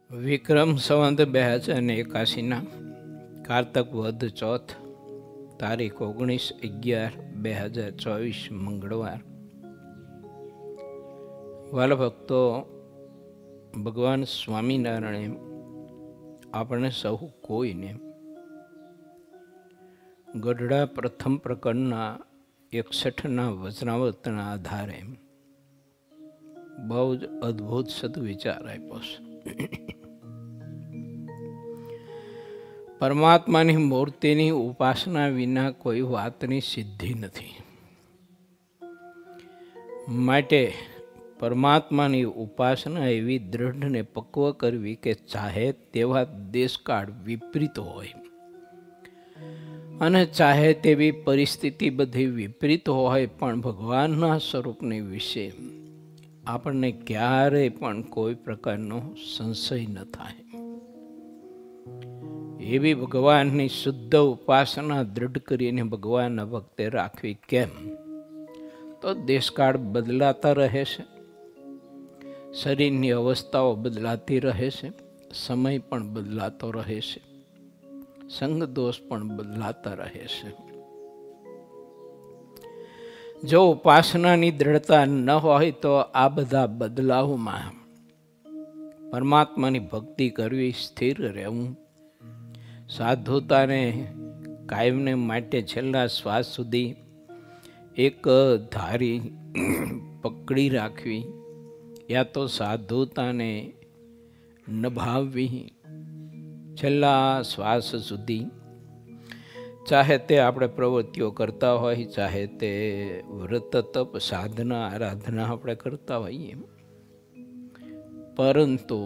વિક્રમ સંવત 2081 કારતક વદ ચોથ તારીખ 19/11/2024 મંગળવાર. વાલા ભક્તો, ભગવાન સ્વામિનારાયણે આપણે સૌ કોઈને ગઢડા પ્રથમ પ્રકરણના 61ના વચનાવતના આધારે બહુ જ અદ્ભુત સદવિચાર આપ્યો છે. પરમાત્માની મૂર્તિની ઉપાસના વિના કોઈ વાતની સિદ્ધિ નથી. માટે પરમાત્માની ઉપાસના એવી દૃઢ ને પક્વ કરવી કે ચાહે તેવા દેશકાળ વિપરીત હોય અને ચાહે તેવી પરિસ્થિતિ બધી વિપરીત હોય, પણ ભગવાનના સ્વરૂપની વિશે આપણને ક્યારેય પણ કોઈ પ્રકારનો સંશય ન થાય. એવી ભગવાનની શુદ્ધ ઉપાસના દૃઢ કરીને ભગવાનના ભક્તે રાખવી. કેમ? તો દેશકાળ બદલાતા રહે છે, શરીરની અવસ્થાઓ બદલાતી રહે છે, સમય પણ બદલાતો રહે છે, સંગ દોષ પણ બદલાતા રહે છે. જો ઉપાસનાની દ્રઢતા ન હોય તો આ બધા બદલાવમાં પરમાત્માની ભક્તિ કરવી, સ્થિર રહેવું, સાધુતાને કાયમને માટે છેલ્લા શ્વાસ સુધી એક ધારી પકડી રાખવી, યા તો સાધુતાને નભાવવી છેલ્લા શ્વાસ સુધી, ચાહે તે આપણે પ્રવૃત્તિઓ કરતા હોય, ચાહે તે વ્રત તપ સાધના આરાધના આપણે કરતા હોઈએ, પરંતુ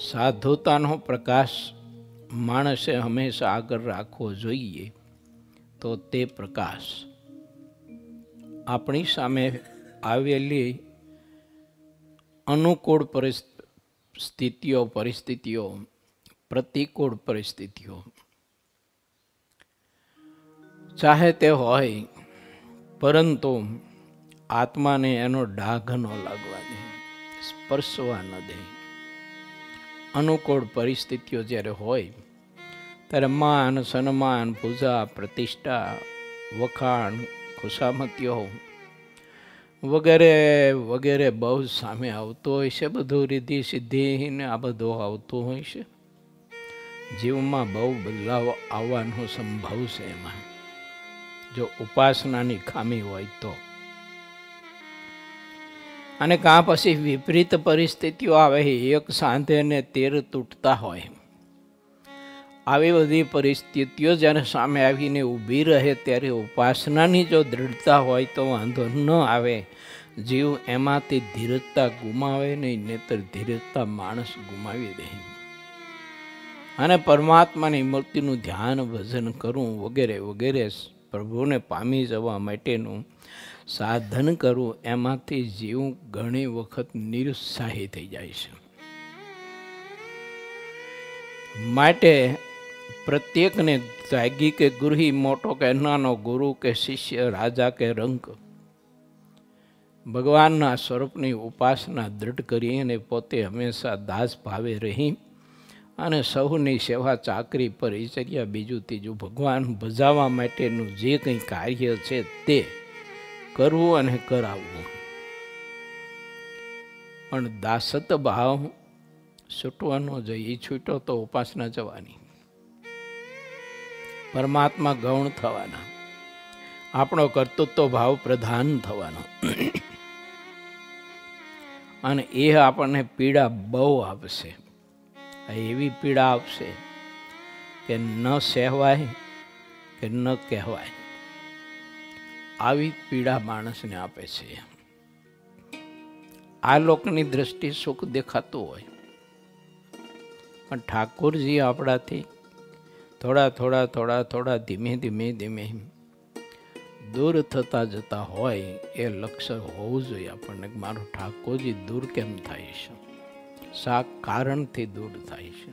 સાધુતાનો પ્રકાશ માણસે હંમેશા આગળ રાખવો જોઈએ. તો તે પ્રકાશ આપણી સામે આવેલી અનુકૂળ પરિસ્થિતિઓ, પ્રતિકૂળ પરિસ્થિતિઓ ચાહે તે હોય, પરંતુ આત્માને એનો ડાઘ ન લાગવા દે, સ્પર્શવા ન દે. અનુકૂળ પરિસ્થિતિઓ જ્યારે હોય ત્યારે માન, સન્માન, પૂજા, પ્રતિષ્ઠા, વખાણ, ખુશામતીઓ વગેરે વગેરે બહુ સામે આવતું હોય છે. બધું રીતિ સિદ્ધિને આ બધું આવતું હોય છે. જીવમાં બહુ બદલાવ આવવાનો સંભવ છે એમાં, જો ઉપાસનાની ખામી હોય તો. અને કાં પછી વિપરીત પરિસ્થિતિઓ આવે, એક સાંધે ને 13 તૂટતા હોય. આવી બધી પરિસ્થિતિઓ જ્યારે સામે આવીને ઊભી રહે ત્યારે ઉપાસનાની જો દૃઢતા હોય તો વાંધો ન આવે. જીવ એમાંથી ધીરજતા ગુમાવે નહીં, નહીતર ધીરજતા માણસ ગુમાવી દે. અને પરમાત્માની મૂર્તિનું ધ્યાન, ભજન કરવું વગેરે વગેરે પ્રભુને પામી જવા માટેનું સાધન કરવું, એમાંથી જીવ ઘણી વખત નિરુત્સાહી થઈ જાય છે. માટે પ્રત્યેકને ત્યાગી કે ગૃહી, મોટો કે નાનો, ગુરુ કે શિષ્ય, રાજા કે રંક, ભગવાનના સ્વરૂપની ઉપાસના દૃઢ કરી અને પોતે હંમેશા દાસ ભાવે રહી અને સૌની સેવા, ચાકરી, પરિચર્યા, બીજું ત્રીજું ભગવાન ભજાવવા માટેનું જે કંઈ કાર્ય છે તે કરવું અને કરાવવું. પણ દાસત ભાવ છૂટવાનો જોઈએ. છૂટો તો ઉપાસના જવાની, પરમાત્મા ગૌણ થવાના, આપણો કર્તૃત્વ ભાવ પ્રધાન થવાનો. અને એ આપણને પીડા બહુ આપશે. એવી પીડા આપશે કે ન સહેવાય કે ન કહેવાય. આવી પીડા માણસને આપે છે. આ લોકની દ્રષ્ટિ સુખ દેખાતું હોય, પણ ઠાકોરજી આપણાથી થોડા થોડા થોડા થોડા ધીમે ધીમે ધીમે દૂર થતા જતા હોય. એ લક્ષ્ય હોવું જોઈએ આપણને, મારો ઠાકોરજી દૂર કેમ થાય છે, શા કારણથી દૂર થાય છે.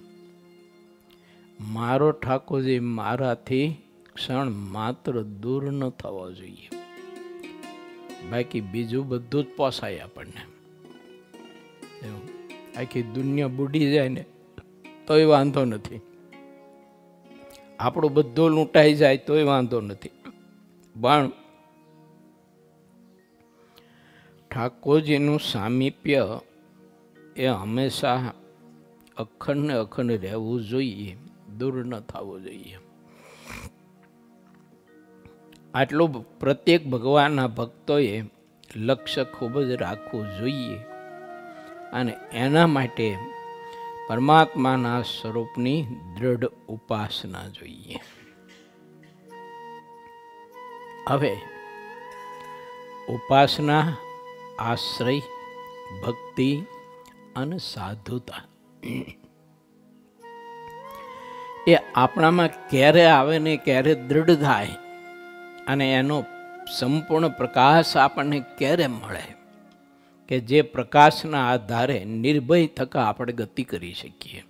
મારો ઠાકોરજી મારાથી ક્ષણ માત્ર દૂર ન થવો જોઈએ. બાકી બીજું બધું જ પોસાય આપણને. આખી દુનિયા બુડી જાય ને તોય વાંધો નથી, આપણું બધું લૂંટાઈ જાય તોય વાંધો નથી, પણ ઠાકોરજીનું સામીપ્ય એ હંમેશા અખંડ ને અખંડ રહેવું જોઈએ, દૂર ન થવું જોઈએ. આટલું પ્રત્યેક ભગવાનના ભક્તોએ લક્ષ્ય ખૂબ જ રાખવું જોઈએ અને એના માટે પરમાત્માના સ્વરૂપની દૃઢ ઉપાસના જોઈએ. હવે ઉપાસના, આશ્રય, ભક્તિ અને સાધુતા એ આપણામાં ક્યારે આવે ને ક્યારે દૃઢ થાય અને એનો સંપૂર્ણ પ્રકાશ આપણને ક્યારે મળે કે જે પ્રકાશના આધારે નિર્ભય થકા આપણે ગતિ કરી શકીએ.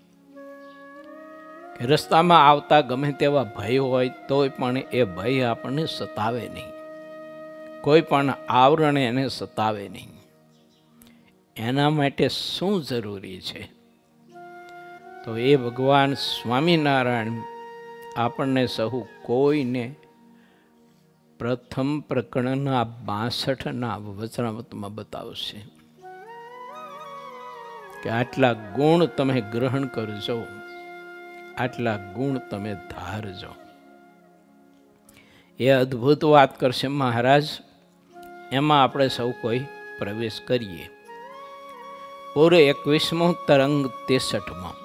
કે રસ્તામાં આવતા ગમે તેવા ભય હોય તોય પણ એ ભય આપણને સતાવે નહીં, કોઈ પણ આવરણ એને સતાવે નહીં. એના માટે શું જરૂરી છે? તો એ ભગવાન સ્વામિનારાયણ આપણને સહુ કોઈને પ્રથમ પ્રકરણના 62ના વચનામૃતમાં બતાવશે કે આટલા ગુણ તમે ગ્રહણ કરજો, આટલા ગુણ તમે ધારજો. એ અદ્ભુત વાત કરશે મહારાજ. એમાં આપણે સૌ કોઈ પ્રવેશ કરીએ. પૂરો 21મો તરંગ 63માં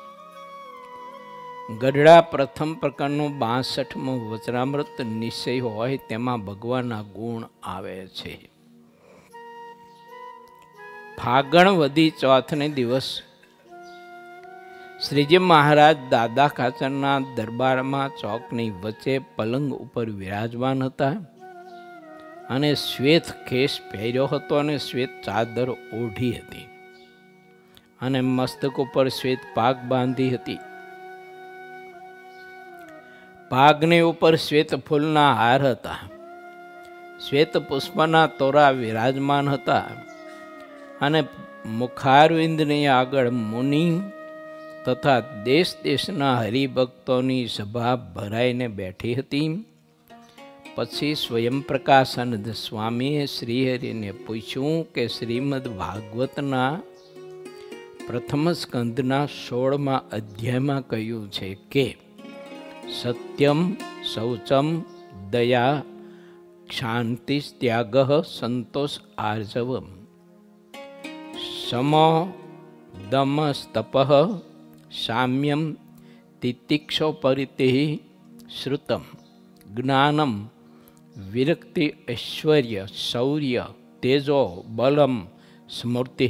ગઢડા પ્રથમ પ્રકારનું 62મું વચનામૃત નિશ્ચય હોય તેમાં ભગવાનના ગુણ આવે છે. ફાગણ વધી ચોથને દિવસ શ્રીજી મહારાજ દાદા ખાચરના દરબારમાં ચોકની વચ્ચે પલંગ ઉપર વિરાજમાન હતા અને શ્વેત ખેસ પહેર્યો હતો અને શ્વેત ચાદર ઓઢી હતી અને મસ્તક ઉપર શ્વેત પાગ બાંધી હતી. પાગની ઉપર શ્વેત ફૂલના હાર હતા, શ્વેત પુષ્પના તોરા વિરાજમાન હતા અને મુખારવિંદની આગળ મુનિ તથા દેશ દેશના હરિભક્તોની સભા ભરાઈને બેઠી હતી. પછી સ્વયં પ્રકાશાનંદ સ્વામીએ શ્રીહરિને પૂછ્યું કે શ્રીમદ ભાગવતના પ્રથમ સ્કંદના 16મા અધ્યાયમાં કહ્યું છે કે સત્યમ, શૌચમ, દયા, શાંતિ, ત્યાગ, સંતોષ, આર્જવમ, સમો, દમ, તપ, સામ્યમ, તિતિક્ષો, પરિતિ, શ્રુતમ, જ્ઞાનમ, વિરક્તિ, ઐશ્વર્ય, શૌર્ય, તેજો, બલમ, સ્મૃતિ,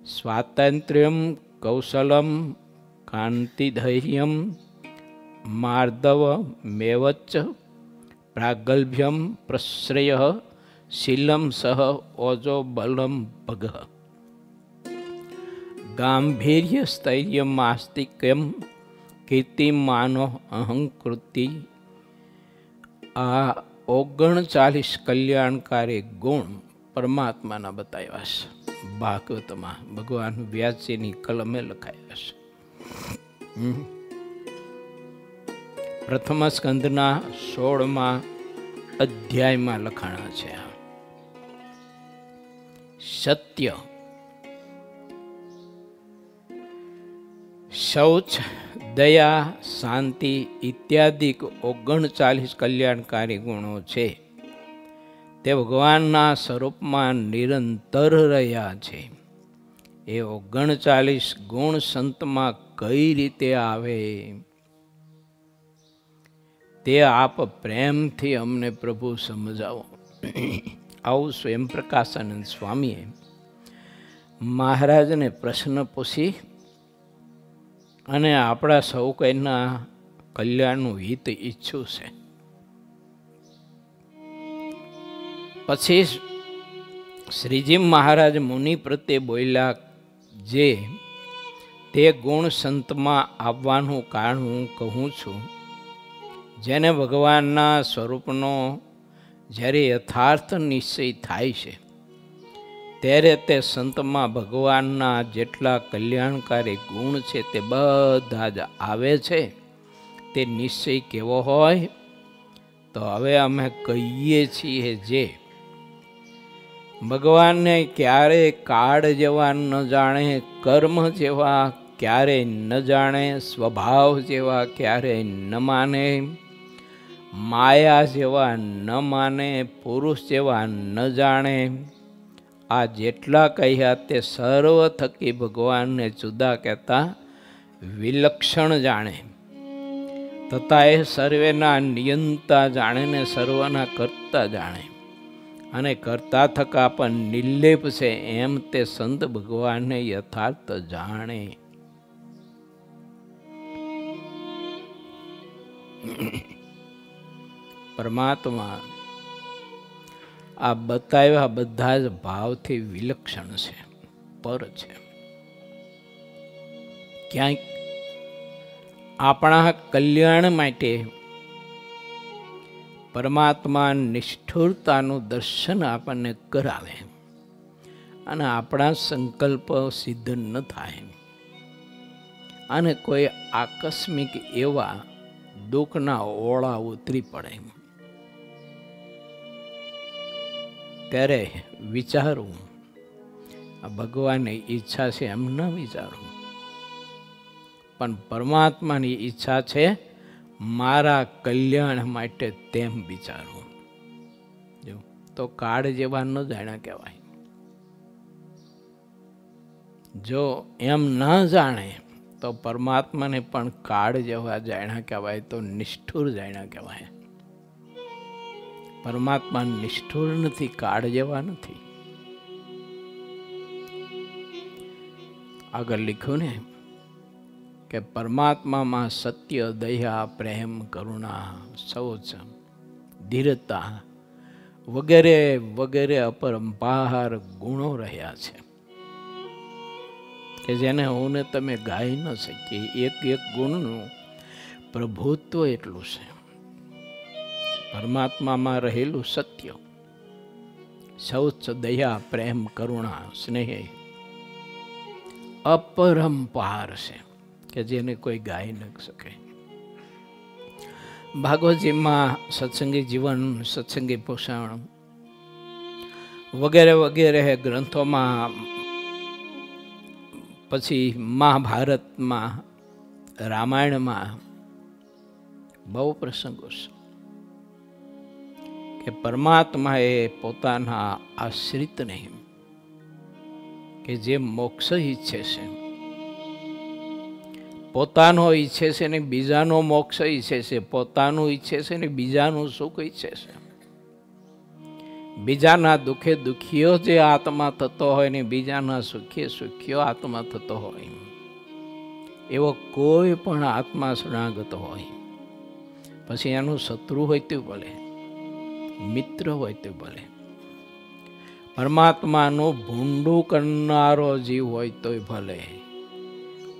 સ્વાતંત્ર્યમ, કૌશલમ, કાંતિધૈર્યમ, માર્દવ, મેવચ્ચ, પ્રાગલ્ભ્યમ, પ્રશ્રય, શીલમ, સહ, ઓજો, બલમ, ભગ, ગાંભીર્ય, સ્થૈર્યમ, આસ્તિક્યમ, કીર્તિમાનો, અહંકૃતિ. આ 39 કલ્યાણકારી ગુણ પરમાત્માના બતાવ્યા છે. ભાગવતમાં ભગવાન વ્યાસજીની કલમે લખાયા છે. પ્રથમ સ્કંદના 16મા અધ્યાયમાં લખાણા છે. સત્ય, શૌચ, દયા, શાંતિ ઇત્યાદિ 39 કલ્યાણકારી ગુણો છે. તે ભગવાનના સ્વરૂપમાં નિરંતર રહ્યા છે. એ 39 ગુણ સંતમાં કઈ રીતે આવે તે આપ પ્રેમથી અમને પ્રભુ સમજાવો. આવું સ્વયં પ્રકાશાનંદ સ્વામીએ મહારાજને પ્રશ્ન પૂછી અને આપણા સૌ કોઈના કલ્યાણનું હિત ઈચ્છું છે. પછી શ્રીજી મહારાજ મુનિ પ્રત્યે બોલ્યા, જે તે ગુણ સંતમાં આવવાનું કારણ હું કહું છું. જેને ભગવાનના સ્વરૂપનો જ્યારે યથાર્થ નિશ્ચય થાય છે ત્યારે તે સંતમાં ભગવાનના જેટલા કલ્યાણકારી ગુણ છે તે બધા જ આવે છે. તે નિશ્ચય કેવો હોય? તો હવે અમે કહીએ છીએ જે ભગવાનને ક્યારે કાળ જેવા ન જાણે, કર્મ જેવા ક્યારે ન જાણે, સ્વભાવ જેવા ક્યારે ન માને, માયા જેવા ન માને, પુરુષ જેવા ન જાણે. આ જેટલા કહ્યા તે સર્વ થકી ભગવાનને જુદા કહેતા વિલક્ષણ જાણે, તથા એ સર્વેના નિયંતા જાણે ને સર્વના કરતા જાણે, અને કરતા થકા પણ નિર્લેપ છે એમ તે સંત ભગવાનને યથાર્થ જાણે. પરમાત્મા આ બતાવ્યા બધા જ ભાવથી વિલક્ષણ છે, પર છે. ક્યાંક આપણા કલ્યાણ માટે પરમાત્મા નિષ્ઠુરતાનું દર્શન આપણને કરાવે અને આપણા સંકલ્પ સિદ્ધ ન થાય અને કોઈ આકસ્મિક એવા દુઃખના ઓળા ઉતરી પડે ત્યારે વિચારવું આ ભગવાનની ઈચ્છા છે એમ ન વિચારવું, પણ પરમાત્માની ઈચ્છા છે મારા કલ્યાણ માટે તેમ વિચારવું. જો તો કાળ જેવા ન જાણ્યા કહેવાય. જો એમ ન જાણે તો પરમાત્માને પણ કાળ જેવા જાણ્યા કહેવાય, તો નિષ્ઠુર જાણ્યા કહેવાય. પરમાત્મા નિષ્ઠુર નથી, કાળ જેવા નથી. આગળ લખ્યું ને કે પરમાત્મામાં સત્ય, દયા, પ્રેમ, કરુણા, શૌચ, ધીરતા વગેરે વગેરે અપરંપાર ગુણો રહ્યા છે કે જેને હું ને તમે ગાઈ ન શકીએ. એક એક ગુણનું પ્રભુત્વ એટલું છે. પરમાત્મામાં રહેલું સત્ય, શૌચ, દયા, પ્રેમ, કરુણા, સ્નેહ અપરંપાર છે કે જેને કોઈ ગાઈ ન શકે. ભાગવતજીમાં સત્સંગી જીવન, સત્સંગી પોષણ વગેરે વગેરે ગ્રંથોમાં, પછી મહાભારતમાં, રામાયણમાં બહુ પ્રસંગો છે કે પરમાત્મા એ પોતાના આશ્રિતને કે જે મોક્ષ ઈચ્છે છે, પોતાનો ઈચ્છે છે ને બીજાનો મોક્ષ ઈચ્છે છે, પોતાનું ઈચ્છે છે ને બીજાનું સુખ ઈચ્છે છે, બીજાના દુઃખે દુઃખીઓ જે આત્મા થતો હોય ને બીજાના સુખે સુખીઓ આત્મા થતો હોય, એવો કોઈ પણ આત્મા શરણાગત હોય, પછી એનું શત્રુ હોય તો ભલે, મિત્ર હોય તો ભલે, પરમાત્માનું ભૂંડું કરનારો જીવ હોય તોય ભલે,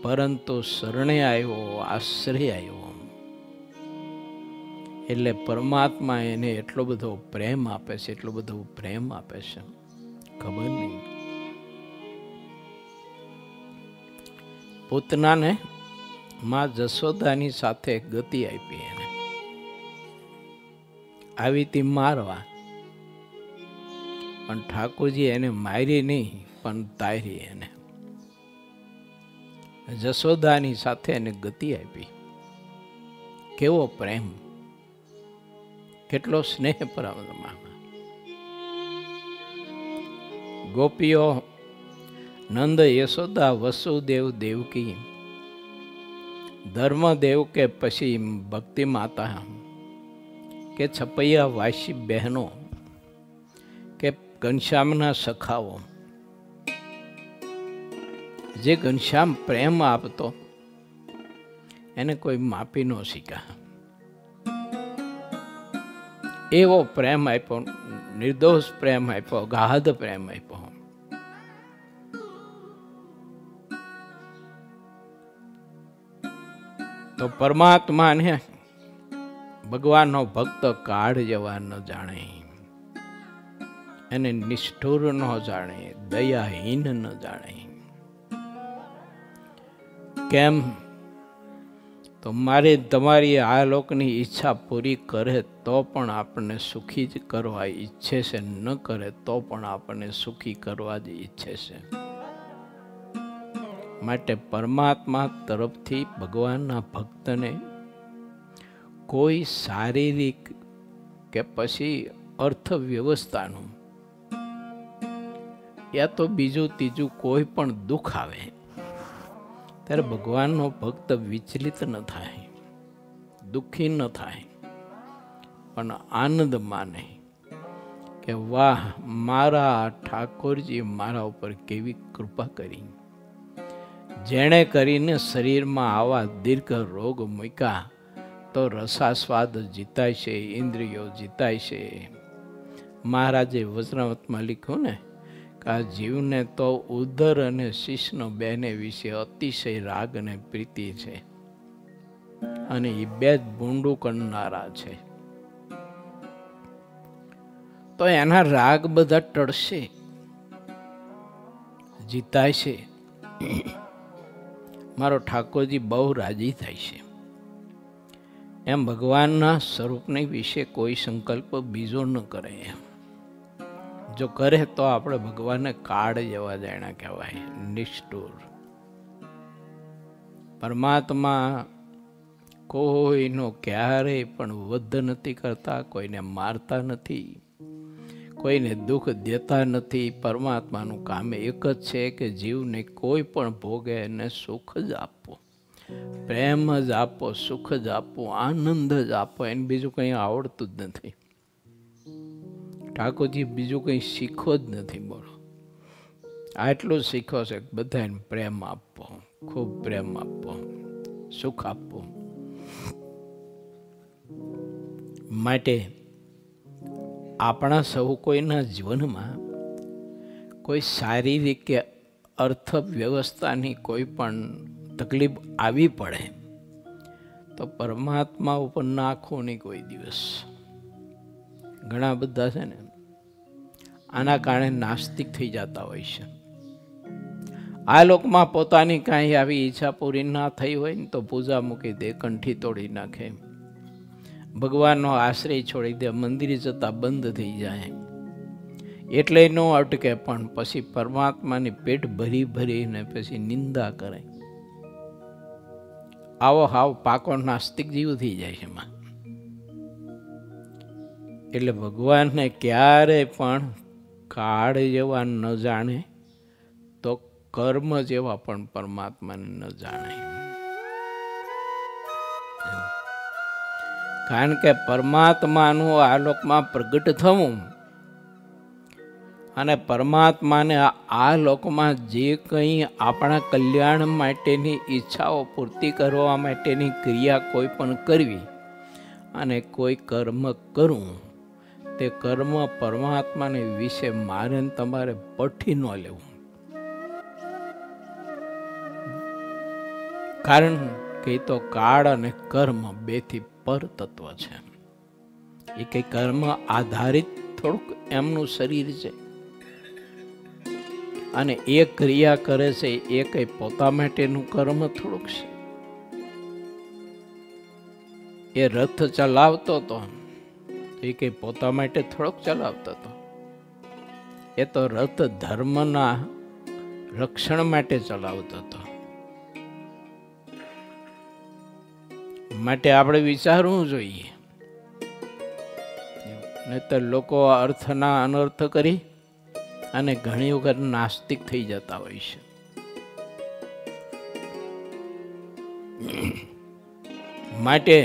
પરંતુ શરણે આવ્યો, આશ્રય આવ્યો એટલે પરમાત્મા એને એટલો બધો પ્રેમ આપે છે, એટલો બધો પ્રેમ આપે છે, ખબર નહીં. પૂતનાને માં જશોદાની સાથે ગતિ આપી, એને આવી તી મારવા, પણ ઠાકોરજી એને મારી નહીં પણ તારી. એને જશોદાની સાથે એને ગતિ આપી. કેવો પ્રેમ, કેટલો સ્નેહ પરમાત્મામાં. ગોપીઓ, નંદ, યશોદા, વસુદેવ, દેવકી, ધર્મદેવ કે પછી ભક્તિ માતા કે છપૈયા વાસી બહેનો કે ઘનશ્યામના સખાઓ, જે ઘનશ્યામ પ્રેમ આપતો એને કોઈ માપી ન શીખા. એવો પ્રેમ આપ્યો, નિર્દોષ પ્રેમ આપ્યો, ગાઢ પ્રેમ આપ્યો. તો પરમાત્માને ભગવાનનો ભક્ત કાળ જેવા ન જાણે. એને નિષ્ઠુર ન જાણે, દયાહીન ન જાણે. કેમ? તો મારી તમારી આ લોકની ઈચ્છા પૂરી કરે તો પણ આપણને સુખી જ કરવા ઈચ્છે છે, ન કરે તો પણ આપણને સુખી કરવા જ ઈચ્છે છે. માટે પરમાત્મા તરફથી ભગવાનના ભક્તને કોઈ શારીરિક કે પછી અર્થવ્યવસ્થાનું યા તો બીજું ત્રીજું કોઈ પણ દુઃખ આવે ત્યારે ભગવાનનો ભક્ત વિચલિત ન થાય, દુઃખી ન થાય, પણ આનંદ માને કે વાહ, મારા ઠાકોરજી મારા ઉપર કેવી કૃપા કરી, જેણે કરીને શરીરમાં આવા દીર્ઘ રોગ મૂક્યા તો રસાસ્વાદ જીતાય છે, ઇન્દ્રિયો જીતાય છે. મહારાજે વચનામૃતમાં લખ્યું ને કે આ જીવને તો ઉદર અને શિષ્ણ બેને વિશે અતિશય રાગ અને પ્રીતિ છે, અને એ બે જ ભૂંડું કરનારા છે. તો એના રાગ બધા ટળશે, જીતાય છે. મારો ઠાકોરજી બહુ રાજી થાય છે. એમ ભગવાનના સ્વરૂપને વિશે કોઈ સંકલ્પ બીજો ન કરે. એમ જો કરે તો આપણે ભગવાનને કાળ જેવા જાણ્યા કહેવાય, નિષ્ઠુર. પરમાત્મા કોઈનો ક્યારેય પણ વધ નથી કરતા, કોઈને મારતા નથી, કોઈને દુઃખ દેતા નથી. પરમાત્માનું કામ એક જ છે કે જીવને કોઈ પણ ભોગે એને સુખ જ આપવું, પ્રેમ જ આપો, સુખ જ આપવું, આનંદ જ આપો. એને બીજું કંઈ આવડતું જ નથી. ઠાકોરજી બીજું કંઈ શીખો જ નથી. બોલો, આટલું શીખો છે કે બધાને પ્રેમ આપવો, ખૂબ પ્રેમ આપવો, સુખ આપવું. માટે આપણા સૌ કોઈના જીવનમાં કોઈ શારીરિક કે અર્થવ્યવસ્થાની કોઈ પણ તકલીફ આવી પડે તો પરમાત્મા ઉપર નાખો નહીં કોઈ દિવસ. ઘણા બધા છે ને આના કારણે નાસ્તિક થઈ જતા હોય છે. આ લોકમાં પોતાની કાંઈ આવી ઈચ્છા પૂરી ના થઈ હોય ને તો પૂજા મૂકી દે, કંઠી તોડી નાખે, ભગવાનનો આશ્રય છોડી દે, મંદિરે જતા બંધ થઈ જાય. એટલે ન અટકે, પણ પછી પરમાત્માની પેટ ભરી ભરીને પછી નિંદા કરે. આવો હાવ પાકો નાસ્તિક જીવ થઈ જાય છે એમાં. એટલે ભગવાનને ક્યારેય પણ કાળ જેવા ન જાણે તો કર્મ જેવા પણ પરમાત્માને ન જાણે. કારણ કે પરમાત્માનું આ લોકમાં પ્રગટ થવું અને પરમાત્માને આ લોકમાં જે કંઈ આપણા કલ્યાણ માટેની ઈચ્છાઓ પૂર્તિ કરવા માટેની ક્રિયા કોઈ પણ કરવી અને કોઈ કર્મ કરવું, તે કર્મ પરમાત્માને વિશે મારે તમારે પઠી ન લેવું. કારણ કે તો કાળ અને કર્મ બેથી પર તત્વ છે. એ કઈ કર્મ આધારિત થોડુંક એમનું શરીર છે, અને એ ક્રિયા કરે છે એ કઈ પોતા માટેનું કર્મ થોડુંક છે. એ રથ ચલાવતો હતો એ કઈ પોતા માટે થોડોક ચલાવતો હતો. એ તો રથ ધર્મના રક્ષણ માટે ચલાવતો હતો. માટે આપણે વિચારવું જોઈએ, નહીંતર લોકો અર્થના અનર્થ કરી અને ઘણી વખત નાસ્તિક થઈ જતા હોય છે. માટે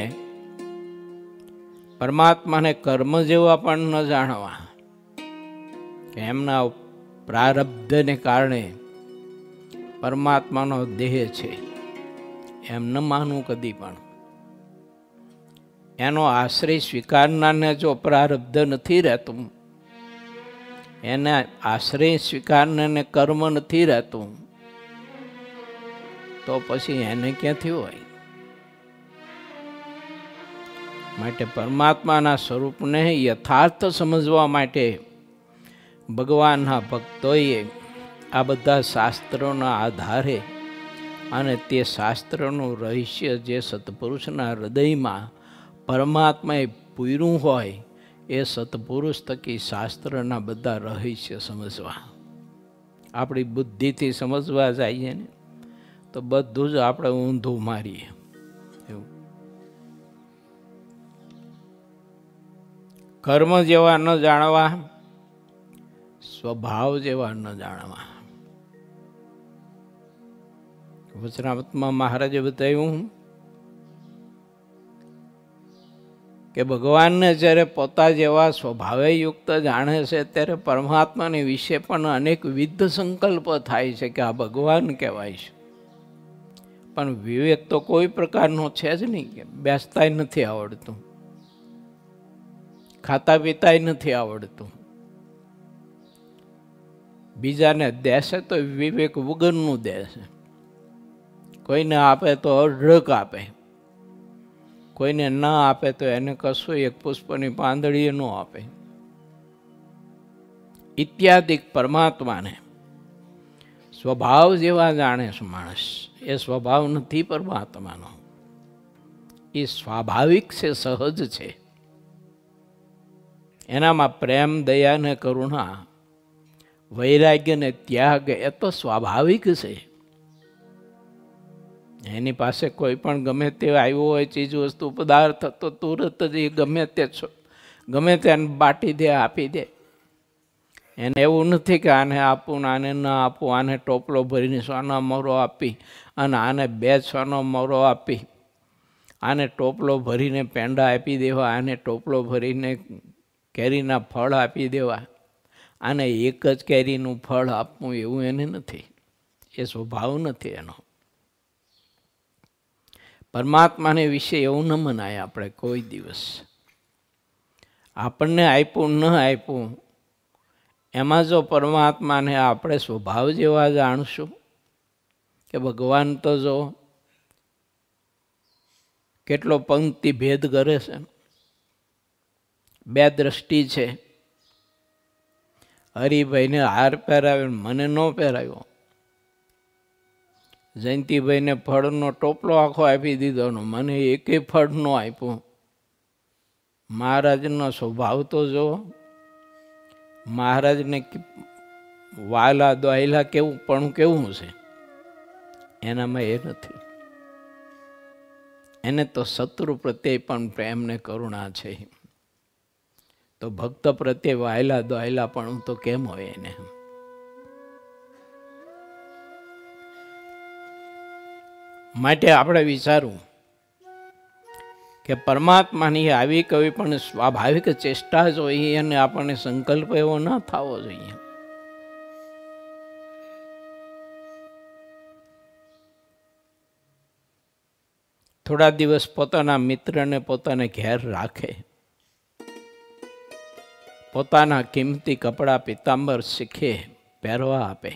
પરમાત્માને કર્મ જેવા પણ ન જાણવા, કે એમના પ્રારબ્ધને કારણે પરમાત્માનો દેહ છે એમ ન માનવું કદી પણ. એનો આશ્રય સ્વીકારનારને જો પ્રારબ્ધ નથી રહેતું, એના આશ્રય સ્વીકારનારને કર્મ નથી રહેતું, તો પછી એને ક્યાંથી હોય? માટે પરમાત્માના સ્વરૂપને યથાર્થ સમજવા માટે ભગવાનના ભક્તોએ આ બધા શાસ્ત્રોના આધારે અને તે શાસ્ત્રનું રહસ્ય જે સત્પુરુષના હૃદયમાં પરમાત્માએ પૂર્યું હોય એ સત્પુરુષ થકી શાસ્ત્રના બધા રહસ્ય સમજવા. આપણી બુદ્ધિથી સમજવા જઈએ ને તો બધું જ આપણે ઊંધું મારીએ. એવું કર્મ જેવા ન જાણવા, સ્વભાવ જેવા ન જાણવા. વચનામૃતમાં મહારાજે બતાવ્યું કે ભગવાનને જ્યારે પોતા જેવા સ્વભાવે યુક્ત જાણે છે ત્યારે પરમાત્માની વિશે પણ અનેક વિધ સંકલ્પ થાય છે કે આ ભગવાન કહેવાય છે. પણ વિવેક તો કોઈ પ્રકારનો છે જ નહીં, કે બેસતાય નથી આવડતું, ખાતા પીતાય નથી આવડતું. બીજાને દેશે તો વિવેક વગરનું દેશે. કોઈને આપે તો અઢળક આપે, કોઈને ના આપે તો એને કશું એક પુષ્પની પાંદડી ન આપે. ઇત્યાદિ પરમાત્માને સ્વભાવ જેવા જાણે છે માણસ. એ સ્વભાવ નથી પરમાત્માનો, એ સ્વાભાવિક છે, સહજ છે. એનામાં પ્રેમ, દયા ને કરુણા, વૈરાગ્ય ને ત્યાગ એ તો સ્વાભાવિક છે. એની પાસે કોઈ પણ ગમે તે આવ્યો હોય ચીજ વસ્તુ પદાર્થ તો તુરત જ એ ગમે તેને બાટી દે, આપી દે. એને એવું નથી કે આને આપું ને આને ના આપું, આને ટોપલો ભરીને સોના મોરો આપી અને આને 2 સોનો મોરો આપી, આને ટોપલો ભરીને પેંડા આપી દેવા, આને ટોપલો ભરીને કેરીના ફળ આપી દેવા, આને એક જ કેરીનું ફળ આપવું, એવું એને નથી. એ સ્વભાવ નથી એનો. પરમાત્માને વિશે એવું ન મનાય આપણે કોઈ દિવસ. આપણને આપ્યું ન આપ્યું એમાં જો પરમાત્માને આપણે સ્વભાવ જેવા જાણશું કે ભગવાન તો જો કેટલો પંક્તિ ભેદ કરે છે. 2 દ્રષ્ટિ છે. હરિભાઈને હાર પહેરાવ્યો, મને ન પહેરાવ્યો. જયંતિભાઈને ફળનો ટોપલો આખો આપી દીધો, મને એકેય ફળ ન આપ્યું. મહારાજનો સ્વભાવ તો જો, મહારાજને વાલા દોયલા કેવું પણ કેવું છે, એનામાં એ નથી. એને તો શત્રુ પ્રત્યે પણ પ્રેમ ને કરુણા છે. તો ભક્ત પ્રત્યે વાયલા દોયલા પણ તો કેમ હોય એને? માટે આપણે વિચારવું કે પરમાત્માની આવી કવી પણ સ્વાભાવિક ચેષ્ટા જોઈએ અને આપણને સંકલ્પ એવો ન થવો જોઈએ. થોડા દિવસ પોતાના મિત્રને પોતાને ઘેર રાખે, પોતાના કિંમતી કપડાં પિતાંબર શીખે, પહેરવા આપે.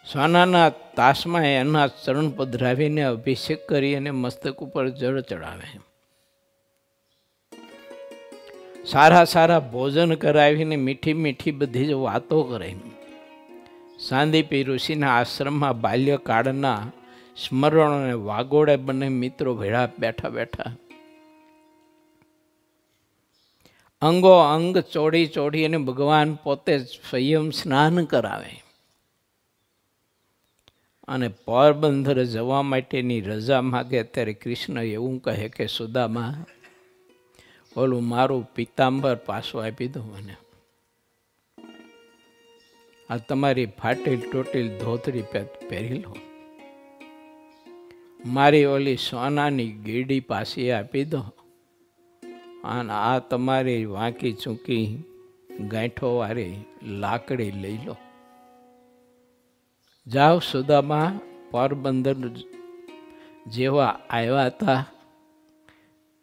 સોનાના તાસમાં એના ચરણ પધરાવીને અભિષેક કરી અને મસ્તક ઉપર જળ ચડાવે. સારા સારા ભોજન કરાવીને મીઠી મીઠી બધી જ વાતો કરે. સાંદીપી ઋષિના આશ્રમમાં બાલ્યકાળના સ્મરણોને વાગોળે બંને મિત્રો ભેળા બેઠા બેઠા અંગો અંગ ચોડી ચોડી અને ભગવાન પોતે સંયમ સ્નાન કરાવે. અને પોરબંદર જવા માટેની રજા માગે ત્યારે કૃષ્ણ એવું કહે કે સુદામા, ઓલું મારું પિતાંબર પાછું આપી દો મને. આ તમારી ફાટેલ ટોટેલ ધોતરી પહેરી લો. મારી ઓલી સોનાની ગીડી પાછી આપી દો. અને આ તમારી વાંકી ચૂંકી ગાંઠો વાળી લાકડી લઈ લો. જાઓ સુદામા, પોરબંદર જેવા આવ્યા હતા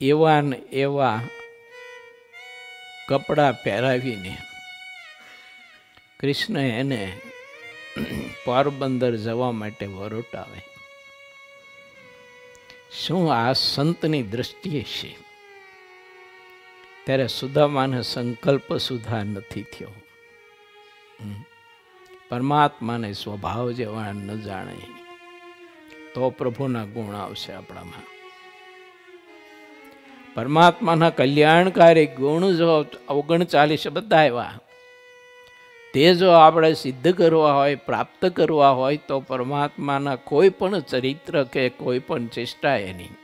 એવા ને એવા કપડાં પહેરાવીને કૃષ્ણ એને પોરબંદર જવા માટે વરોટાવે. શું આ સંતની દ્રષ્ટિએ છે? ત્યારે સુદામાને સંકલ્પ સુધા નથી થયો. પરમાત્માને સ્વભાવ જેવા ન જાણે તો પ્રભુના ગુણ આવશે આપણામાં. પરમાત્માના કલ્યાણકારી ગુણ જો 39 બધા આવ્યા, તે જો આપણે સિદ્ધ કરવા હોય, પ્રાપ્ત કરવા હોય, તો પરમાત્માના કોઈ પણ ચરિત્ર કે કોઈ પણ ચેષ્ટા એની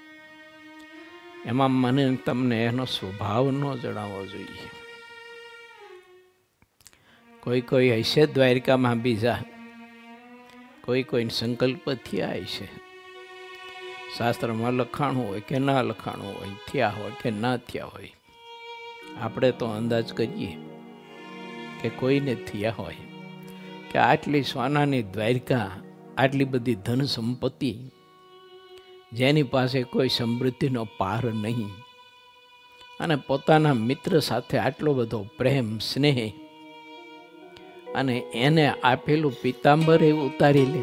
એમાં મને તમને એનો સ્વભાવ ન જણાવવો જોઈએ. કોઈ હશે દ્વારિકામાં બીજા, કોઈ સંકલ્પ થયા હશે, શાસ્ત્રમાં લખાણું હોય કે ના લખાણું હોય, થયા હોય કે ના થયા હોય. આપણે તો અંદાજ કરીએ કે કોઈને થયા હોય કે આટલી સોનાની દ્વારિકા, આટલી બધી ધન સંપત્તિ, જેની પાસે કોઈ સમૃદ્ધિનો પાર નહીં, અને પોતાના મિત્ર સાથે આટલો બધો પ્રેમ સ્નેહ, અને એને આપેલું પિતાંબર એ ઉતારી લે.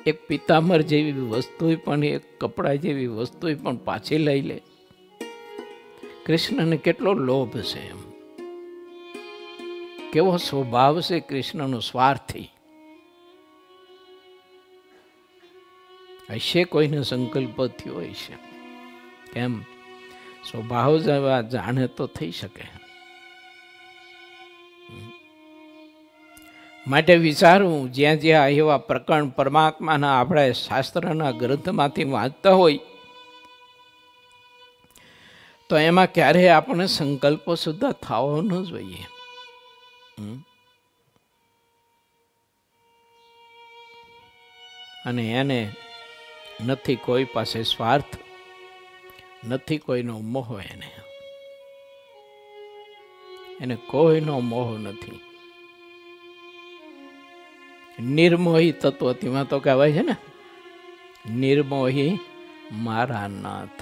એક પિતાંબર જેવી વસ્તુ પણ, એક કપડા જેવી વસ્તુ પણ પાછી લઈ લે. કૃષ્ણને કેટલો લોભ છે, એમ કેવો સ્વભાવ છે કૃષ્ણનો, સ્વાર્થી. હશે કોઈને સંકલ્પ થયો હશે, કેમ સ્વભાવ જેવા જાણે તો થઈ શકે. માટે વિચારવું, જ્યાં જ્યાં એવા પ્રકરણ પરમાત્માના આપણે શાસ્ત્રના ગ્રંથમાંથી વાંચતા હોય, તો એમાં ક્યારેય આપણે સંકલ્પો સુદ્ધા થવો ન જોઈએ. અને એને નથી કોઈ પાસે સ્વાર્થ, નથી કોઈનો મોહ, એને કોઈનો મોહ નથી. નિર્મોહી તત્વ, તેમાં તો કહેવાય છે ને, નિર્મોહી મારા નાથ,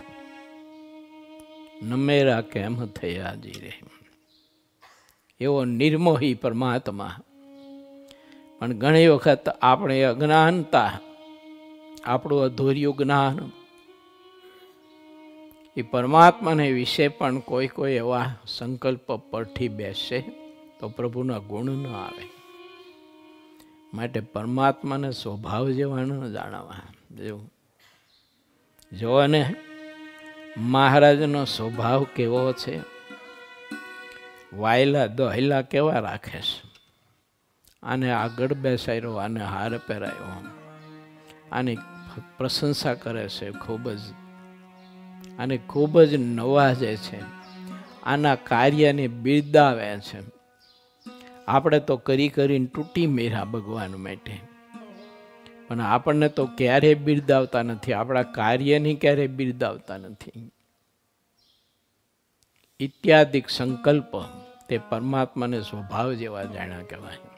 નમેરા કેમ થયા જી રે. એવો નિર્મોહી પરમાત્મા. પણ ઘણી વખત આપણે અજ્ઞાનતા, આપણું અધૂર્યું જ્ઞાન, એ પરમાત્માને વિશે પણ કોઈ એવા સંકલ્પ પરથી બેસે તો પ્રભુના ગુણ ન આવે. માટે પરમાત્માને સ્વભાવ જેવા ન જાણવા. જો ને મહારાજનો સ્વભાવ કેવો છે, વાયલા દોહલા કેવા રાખે છે. આને આગળ બેસાડ્યો, આને હાર પહેરાયો, આની પ્રશંસા કરે છે ખૂબ જ, આને ખૂબ જ નવાજે છે, આના કાર્યને બિરદાવે છે. આપણે તો કરીને તૂટી મેરા ભગવાન માટે, પણ આપણને તો ક્યારેય બિરદાવતા નથી, આપણા કાર્યની ક્યારેય બિરદાવતા નથી. ઇત્યાદિક સંકલ્પ તે પરમાત્માને સ્વભાવ જેવા જાણ્યા કહેવાય.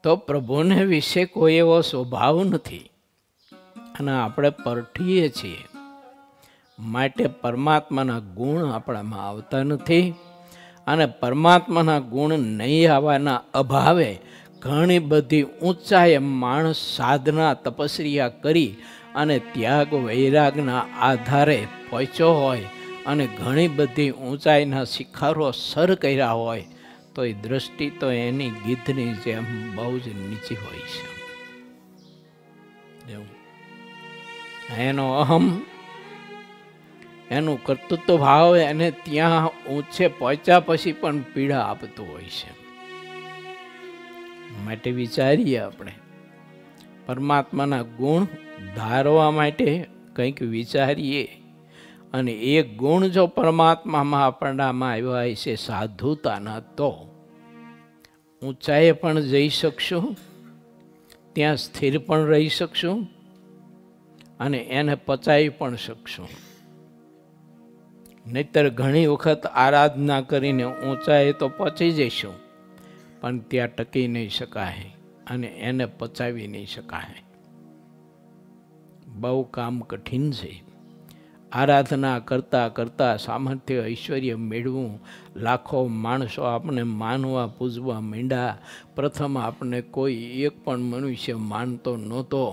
તો પ્રભુને વિશે કોઈ એવો સ્વભાવ નથી, અને આપણે પરઠીએ છીએ. માટે પરમાત્માના ગુણ આપણામાં આવતા નથી, અને પરમાત્માના ગુણ નહીં આવવાના અભાવે ઘણી બધી ઊંચાઈએ માણસ સાધના તપસ્યા કરી અને ત્યાગ વૈરાગના આધારે પહોંચ્યો હોય, અને ઘણી બધી ઊંચાઈના શિખરો સર કર્યા હોય, તો એ દ્રષ્ટિ તો એની ગીધની જેમ બહુ જ નીચી હોય છે. એનો અહમ, એનું કર્તૃત્વ ભાવ એને ત્યાં ઊંચે પહોંચ્યા પછી પણ પીડા આપતું હોય છે. માટે વિચારીએ, આપણે પરમાત્માના ગુણ ધારવા માટે કંઈક વિચારીએ, અને એ ગુણ જો પરમાત્મામાં આપણામાં આવ્યા છે સાધુતાના, તો ઊંચાઈએ પણ જઈ શકશું, ત્યાં સ્થિર પણ રહી શકશું, અને એને પચાવી પણ શકશું. નહીતર ઘણી વખત આરાધના કરીને ઊંચાઈએ તો પહોંચી જઈશું, પણ ત્યાં ટકી નહીં શકાય, અને એને પચાવી નહીં શકાય. બહુ કામ કઠિન છે. આરાધના કરતાં કરતાં સામર્થ્ય ઐશ્વર્ય મેળવું, લાખો માણસો આપણે માનવા પૂજવા માંડ્યા. પ્રથમ આપણે કોઈ એક પણ મનુષ્ય માનતો નહોતો,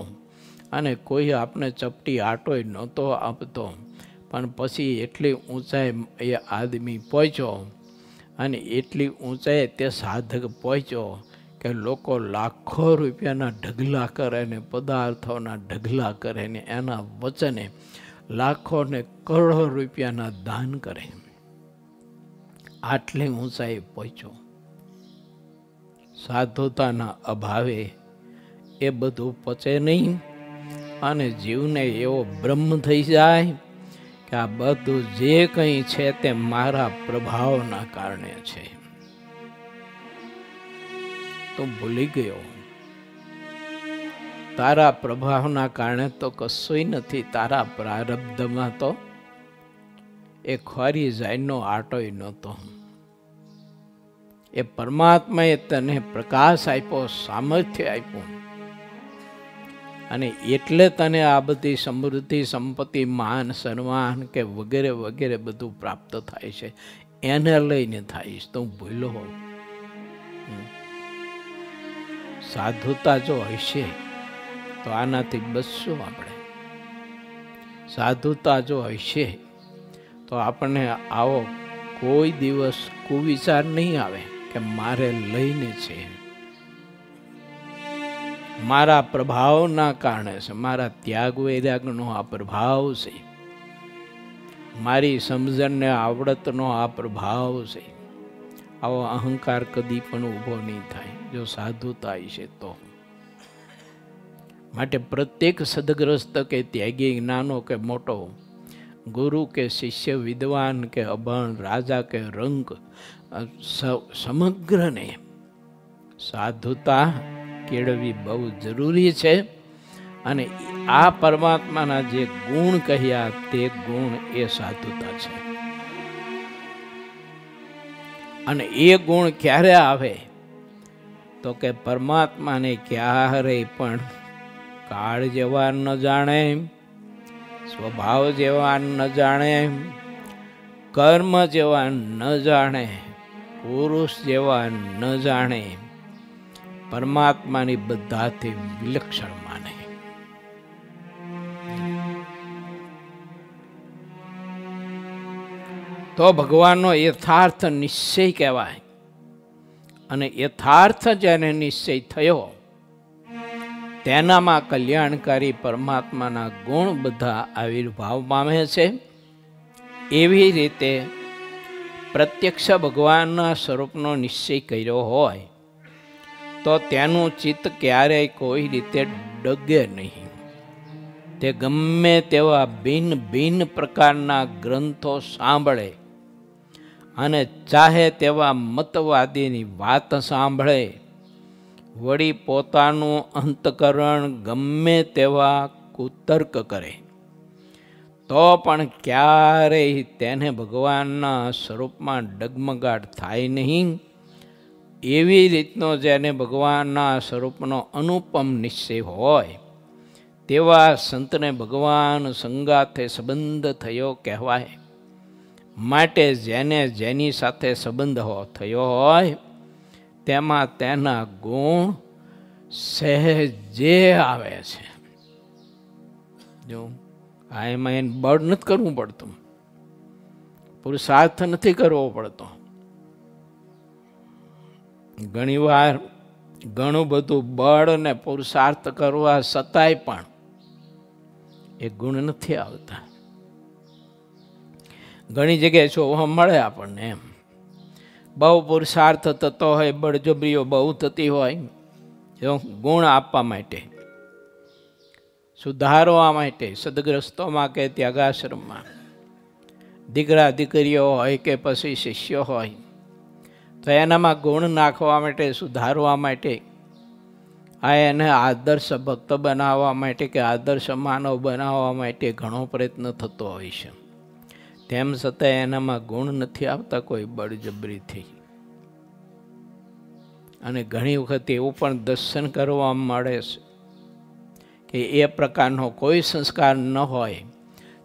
અને કોઈ આપણે ચપટી આટોય નહોતો આપતો. પણ પછી એટલી ઊંચાઈ એ આદમી પહોંચ્યો અને એટલી ઊંચાઈ તે સાધક પહોંચ્યો કે લોકો લાખો રૂપિયાના ઢગલા કરે ને પદાર્થોના ઢગલા કરે ને એના વચને લાખો ને કરોડો રૂપિયાના દાન કરે. આટલી ઊંચાઈ પહોંચ્યો. સાધુતાના અભાવે એ બધું પચે નહીં અને જીવને એવો બ્રહ્મ થઈ જાય કે આ બધું જે કંઈ છે તે મારા પ્રભાવના કારણે છે. તો ભૂલી ગયો તારા પ્રભાવના કારણે તો કશું નથી. તારા પ્રારબ્ધમાં તો એ ખોરી જાયનો આટોય નહોતો. એ પરમાત્માએ તને પ્રકાશ આપ્યો, સામર્થ્ય આપ્યું અને એટલે તને આ બધી સમૃદ્ધિ, સંપત્તિ, માન, સન્માન કે વગેરે વગેરે બધું પ્રાપ્ત થાય છે. એને લઈને થાય તો ભૂલો. સાધુતા જો હશે તો આનાથી બચશું આપણે. સાધુતા જો હશે તો આપણને આવો કોઈ દિવસ કુવિચાર નહીં આવે કે મારે લઈને છે, મારા પ્રભાવના કારણે છે, મારા ત્યાગ વૈરાગનો આ પ્રભાવ છે, મારી સમજણને આવડતનો આ પ્રભાવ છે. આવો અહંકાર કદી પણ ઊભો નહીં થાય જો સાધુતા છે તો. માટે પ્રત્યેક સદગ્રસ્ત કે ત્યાગી, જ્ઞાનો કે મોટો, ગુરુ કે શિષ્ય, વિદ્વાન કે અભણ, રાજા કે રંક, સમગ્રને સાધુતા કેળવી બહુ જરૂરી છે. અને આ પરમાત્માના જે ગુણ કહ્યા તે ગુણ એ સાધુતા છે. અને એ ગુણ ક્યારે આવે તો કે પરમાત્માને ક્યારેય પણ કાળ જેવા ન જાણે, સ્વભાવ જેવા ન જાણે, કર્મ જેવા ન જાણે, પુરુષ જેવા ન જાણે, પરમાત્માની બધાથી વિલક્ષણ માને. તો ભગવાનનો યથાર્થ નિશ્ચય કહેવાય. અને યથાર્થ જેને નિશ્ચય થયો તેનામાં કલ્યાણકારી પરમાત્માના ગુણ બધા આવિર્ભાવ પામે છે. એવી રીતે પ્રત્યક્ષ ભગવાનના સ્વરૂપનો નિશ્ચય કર્યો હોય તો તેનું ચિત્ત ક્યારેય કોઈ રીતે ડગે નહીં. તે ગમે તેવા ભિન્ન ભિન્ન પ્રકારના ગ્રંથો સાંભળે અને ચાહે તેવા મતવાદીની વાત સાંભળે, વળી પોતાનું અંતકરણ ગમે તેવા કુતર્ક કરે તો પણ ક્યારેય તેને ભગવાનના સ્વરૂપમાં ડગમગાટ થાય નહીં. એવી રીતનો જેને ભગવાનના સ્વરૂપનો અનુપમ નિશ્ચય હોય તેવા સંતને ભગવાન સંગાથે સંબંધ થયો કહેવાય. માટે જેને જેની સાથે સંબંધ થયો હોય તેમાં તેના ગુણ સહેજે આવે છે. જો એમાં એને બળ નથી કરવું પડતું, પુરુષાર્થ નથી કરવો પડતો. ઘણીવાર ઘણું બધું બળ ને પુરુષાર્થ કરવા છતાંય પણ એ ગુણ નથી આવતા. ઘણી જગ્યાએ જોવા મળે આપણને એમ બહુ પુરુષાર્થ થતો હોય, બળજબરીઓ બહુ થતી હોય, ગુણ આપવા માટે, સુધારવા માટે, સદગ્રસ્તોમાં કે ત્યાગાશ્રમમાં દીકરા દીકરીઓ હોય કે પછી શિષ્યો હોય તો એનામાં ગુણ નાખવા માટે, સુધારવા માટે, આ એને આદર્શ ભક્ત બનાવવા માટે કે આદર્શ માનવ બનાવવા માટે ઘણો પ્રયત્ન થતો હોય છે. તેમ છતાં એનામાં ગુણ નથી આવતા કોઈ બળજબરીથી. અને ઘણી વખત એવું પણ દર્શન કરવા મળે છે કે એ પ્રકારનો કોઈ સંસ્કાર ન હોય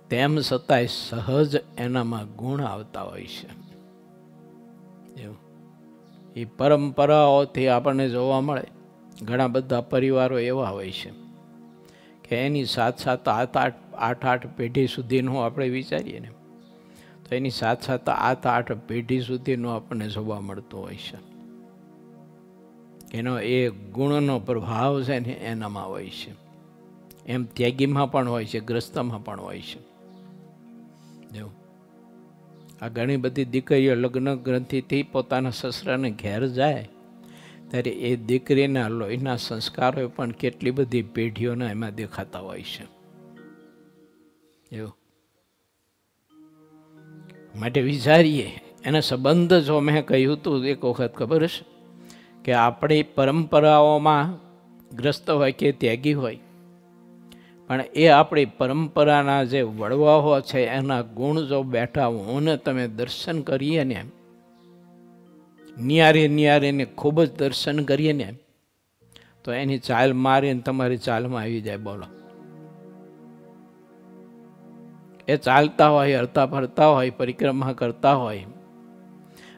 તેમ છતાંય સહજ એનામાં ગુણ આવતા હોય છે. એ પરંપરાઓથી આપણને જોવા મળે. ઘણા બધા પરિવારો એવા હોય છે કે એની સાથ સાથ આઠ પેઢી સુધીનું આપણે વિચારીએ ને તો એની સાથ સાથ આઠ પેઢી સુધીનું આપણને જોવા મળતું હોય છે. એનો એ ગુણનો પ્રભાવ છે ને એનામાં હોય છે. એમ ત્યાગીમાં પણ હોય છે, ગ્રસ્તમાં પણ હોય છે. જો આ ઘણી બધી દીકરીઓ લગ્ન ગ્રંથિથી પોતાના સસરાને ઘેર જાય ત્યારે એ દીકરીના લોહીના સંસ્કારો પણ કેટલી બધી પેઢીઓના એમાં દેખાતા હોય છે. એવું માટે વિચારીએ એના સંબંધ જો મેં કહ્યું હતું એક વખત ખબર છે કે આપણી પરંપરાઓમાં ગ્રસ્ત હોય કે ત્યાગી હોય પણ એ આપણી પરંપરાના જે વડવાઓ છે એના ગુણ જો બેઠા હું ને તમે દર્શન કરીએ ને નિયારીને ખૂબ જ દર્શન કરીએ ને તો એની ચાલ મારીને તમારી ચાલમાં આવી જાય. બોલો, એ ચાલતા હોય, હરતા ફરતા હોય, પરિક્રમા કરતા હોય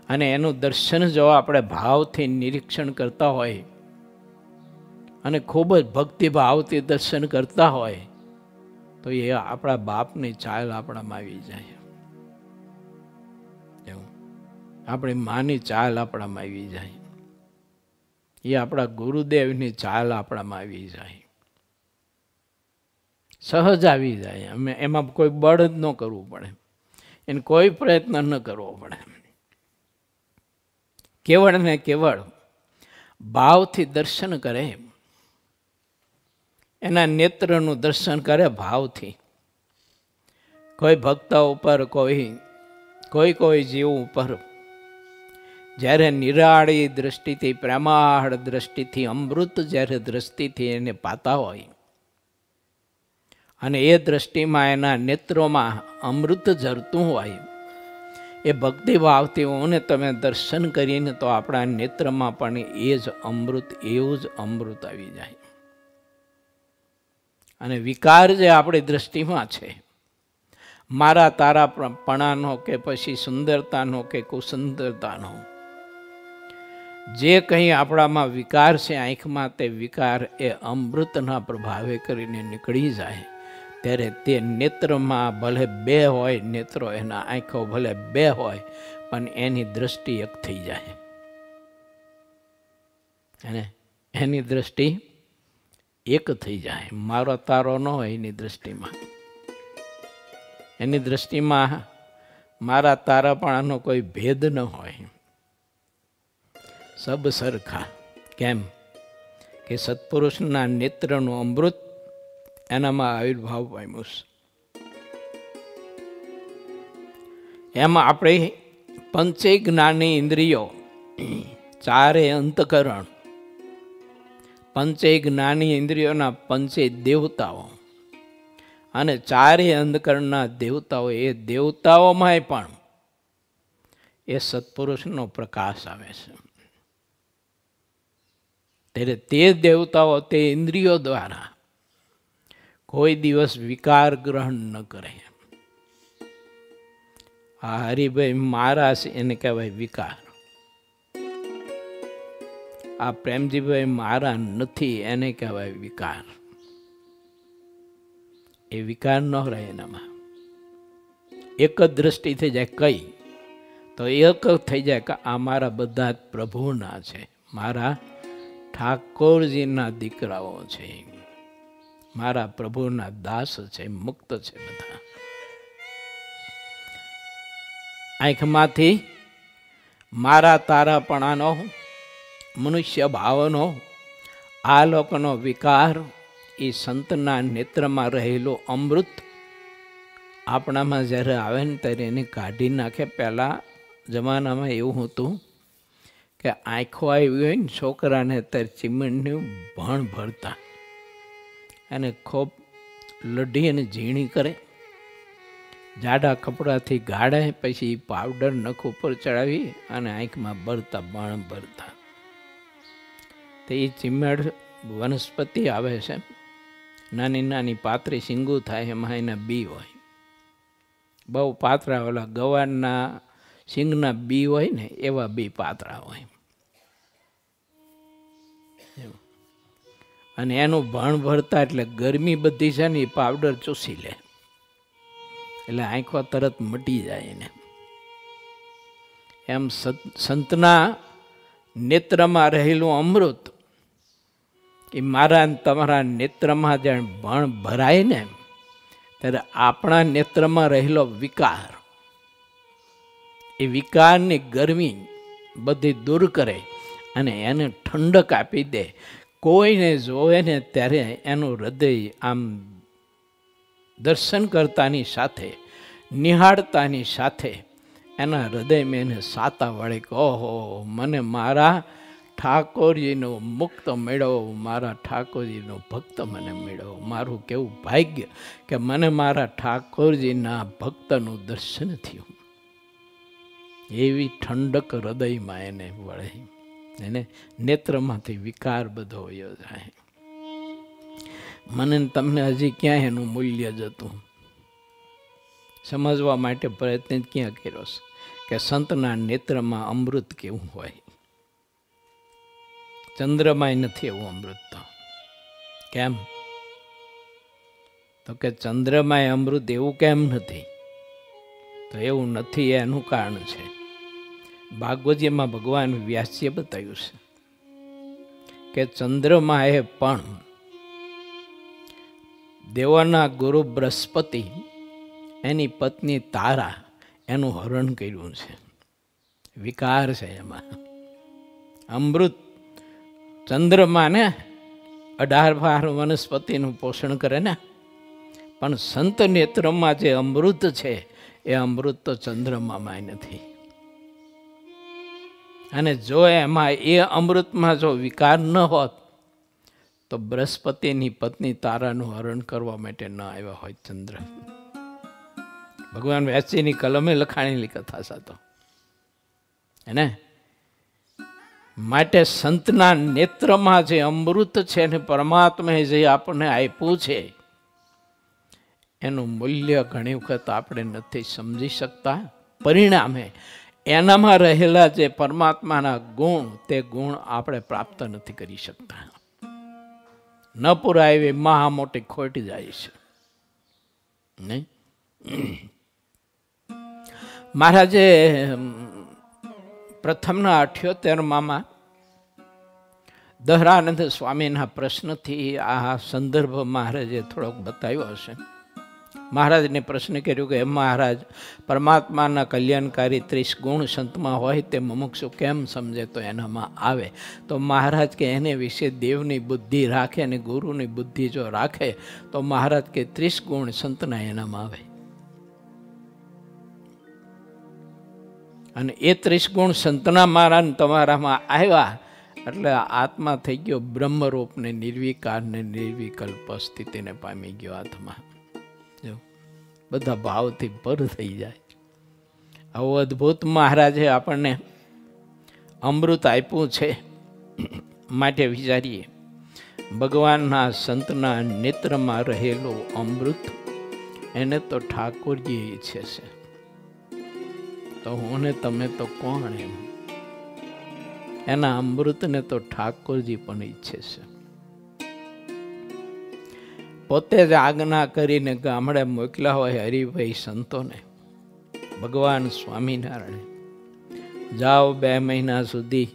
અને એનું દર્શન જો આપણે ભાવથી નિરીક્ષણ કરતા હોય અને ખૂબ જ ભક્તિભાવથી દર્શન કરતા હોય તો એ આપણા બાપની ચાલ આપણામાં આવી જાય. એવું આપણી માની ચાલ આપણામાં આવી જાય, એ આપણા ગુરુદેવની ચાલ આપણામાં આવી જાય, સહજ આવી જાય. અમે એમાં કોઈ બળ જ ન કરવું પડે, એને કોઈ પ્રયત્ન ન કરવો પડે. કેવળ ને કેવળ ભાવથી દર્શન કરે, એના નેત્રનું દર્શન કરે ભાવથી. કોઈ ભક્ત ઉપર, કોઈ જીવ ઉપર જ્યારે નિરાળી દ્રષ્ટિથી, પ્રેમાળ દ્રષ્ટિથી, અમૃત જ્યારે દ્રષ્ટિથી એને પાતા હોય અને એ દ્રષ્ટિમાં એના નેત્રોમાં અમૃત ઝરતું હોય, એ ભક્તિભાવથી હું ને તમે દર્શન કરીને તો આપણા નેત્રમાં પણ એ જ અમૃત, એવું જ અમૃત આવી જાય. અને વિકાર જે આપણી દ્રષ્ટિમાં છે, મારા તારા પણાનો કે પછી સુંદરતાનો કે કુસુંદરતાનો, જે કંઈ આપણામાં વિકાર છે આંખમાં, તે વિકાર એ અમૃતના પ્રભાવે કરીને નીકળી જાય ત્યારે તે નેત્રમાં ભલે બે હોય, નેત્રો એના આંખો ભલે બે હોય પણ એની દ્રષ્ટિ એક થઈ જાય. અને એની દ્રષ્ટિ એક થઈ જાય. મારો તારો ન હોય એની દ્રષ્ટિમાં. એની દ્રષ્ટિમાં મારા તારાપણાનો કોઈ ભેદ ન હોય, સબ સરખા. કેમ કે સત્પુરુષના નેત્રનું અમૃત એનામાં આવિર્ભાવ પામ્યું છે. એમાં આપણે પંચે જ્ઞાની ઇન્દ્રિયો, ચારે અંતકરણ, પંચે જ્ઞાની ઇન્દ્રિયોના પંચે દેવતાઓ અને ચારે અંધકરણના દેવતાઓ, એ દેવતાઓમાંય પણ એ સત્પુરુષનો પ્રકાશ આવે છે. ત્યારે તે દેવતાઓ તે ઇન્દ્રિયો દ્વારા કોઈ દિવસ વિકાર ગ્રહણ ન કરે. આ હરિભાઈ મારા છે એને કહેવાય વિકાર. આ પ્રેમજીભાઈ મારા નથી એને કહેવાય વિકાર. એ વિકાર ન રહે એનામાં. એક જ દ્રષ્ટિ થઈ જાય કઈ તો એક થઈ જાય કે આ મારા બધા જ પ્રભુના છે, મારા ઠાકોરજીના દીકરાઓ છે, મારા પ્રભુના દાસ છે, મુક્ત છે બધા. આંખમાંથી મારા તારાપણાનો, મનુષ્ય ભાવનો, આ લોકોનો વિકાર, એ સંતના નેત્રમાં રહેલો અમૃત આપણામાં જ્યારે આવે ને ત્યારે એને કાઢી નાખે. પહેલાં જમાનામાં એવું હતું કે આંખો આવી હોય ને છોકરાને ત્યારે ચીમણનું ભણ ભરતા અને ખૂબ લઢી અને ઝીણી કરે, જાડા કપડાથી ગાળે, પછી પાવડર નખ ઉપર ચડાવી અને આંખમાં ભરતા, બાણ ભરતા. તો એ ચીમડ વનસ્પતિ આવે છે, નાની નાની પાતળી શીંગું થાય, એમાં એના બી હોય, બહુ પાતળા, ઓલા ગવારના શીંગના બી હોય ને એવા બી પાતળા હોય. અને એનું ભણ ભરતા એટલે ગરમી બધી છે ને એ પાવડર ચૂસી લે, એટલે આંખો તરત મટી જાય એને. એમ સંતના નેત્રમાં રહેલું અમૃત એ મારા તમારા નેત્રમાં જ્યારે ભણ ભરાય ને ત્યારે આપણા નેત્રમાં રહેલો વિકાર, એ વિકારની ગરમી બધી દૂર કરે અને એને ઠંડક આપી દે. કોઈને જોવે ને ત્યારે એનું હૃદય આમ દર્શન કરતાની સાથે, નિહાળતાની સાથે એના હૃદયમાં એને સાતા વળે કે ઓહો, મને મારા ઠાકોરજીનો મુક્ત મેળવો, મારા ઠાકોરજીનો ભક્ત મને મેળવો. મારું કેવું ભાગ્ય કે મને મારા ઠાકોરજીના ભક્તનું દર્શન થયું. એવી ઠંડક હૃદયમાં એને વળે, એને નેત્રમાંથી વિકાર બધો વયો જાય. મને તમને હજી ક્યાં એનું મૂલ્ય જતું સમજવા માટે પ્રયત્ન ક્યાં કર્યો છે કે સંતના નેત્રમાં અમૃત કેવું હોય. ચંદ્રમાંય નથી એવું અમૃત. તો કેમ? તો કે ચંદ્રમાંય અમૃત એવું કેમ નથી? તો એવું નથી એનું કારણ છે, ભાગવતજીમાં ભગવાન વ્યાસજીએ બતાવ્યું છે કે ચંદ્રમા એ પણ દેવોના ગુરુ બૃહસ્પતિ એની પત્ની તારા એનું હરણ કર્યું છે. વિકાર છે એમાં. અમૃત ચંદ્રમા ને 18 વનસ્પતિનું પોષણ કરે ને, પણ સંત નેત્રમાં જે અમૃત છે એ અમૃત તો ચંદ્રમામાં નથી. અને જો એમાં એ અમૃતમાં જો વિકાર ન હોત તો બૃહસ્પતિની પત્ની તારાનું હરણ કરવા માટે ન આવ્યા હોય ચંદ્ર. ભગવાન વ્યાસજીની કલમે લખાણેલી કથા સાતો એને માટે સંતના નેત્રમાં જે અમૃત છે ને પરમાત્માએ જે આપણને આપ્યું છે એનું મૂલ્ય ઘણી વખત આપણે નથી સમજી શકતા. પરિણામે એનામાં રહેલા જે પરમાત્માના ગુણ, તે ગુણ આપણે પ્રાપ્ત નથી કરી શકતા. ન પૂરા એવી મહા મોટી ખોટી જાય છે નહીં. મહારાજે પ્રથમના 78માં દહરાનંદ સ્વામીના પ્રશ્નથી આ સંદર્ભ મહારાજે થોડોક બતાવ્યો હશે. મહારાજને પ્રશ્ન કર્યો કે મહારાજ, પરમાત્માના કલ્યાણકારી 30 ગુણ સંતમાં હોય તે મુમુક્ષુ કેમ સમજે તો એનામાં આવે? તો મહારાજ કે એને વિશે દેવની બુદ્ધિ રાખે અને ગુરુની બુદ્ધિ જો રાખે તો મહારાજ કે 30 ગુણ સંતના એનામાં આવે. અને એ 30 ગુણ સંતના મારા તમારામાં આવ્યા એટલે આત્મા થઈ ગયો બ્રહ્મરૂપ ને નિર્વિકાર ને નિર્વિકલ્પ સ્થિતિને પામી ગયો આત્મા. જો બધા ભાવથી પર થઈ જાય. આવું અદ્ભુત મહારાજે આપણને અમૃત આપ્યું છે. માટે વિચારીએ, ભગવાનના સંતના નેત્રમાં રહેલું અમૃત એને તો ઠાકોરજી ઈચ્છે છે, તો હું ને તમે તો કોણ? એમ એના અમૃતને તો ઠાકોરજી પણ ઈચ્છે છે. પોતે જ આજ્ઞા કરીને ગામડે મોકલ્યા હોય હરિભાઈ સંતોને, ભગવાન સ્વામિનારાયણ, જાઓ 2 મહિના સુધી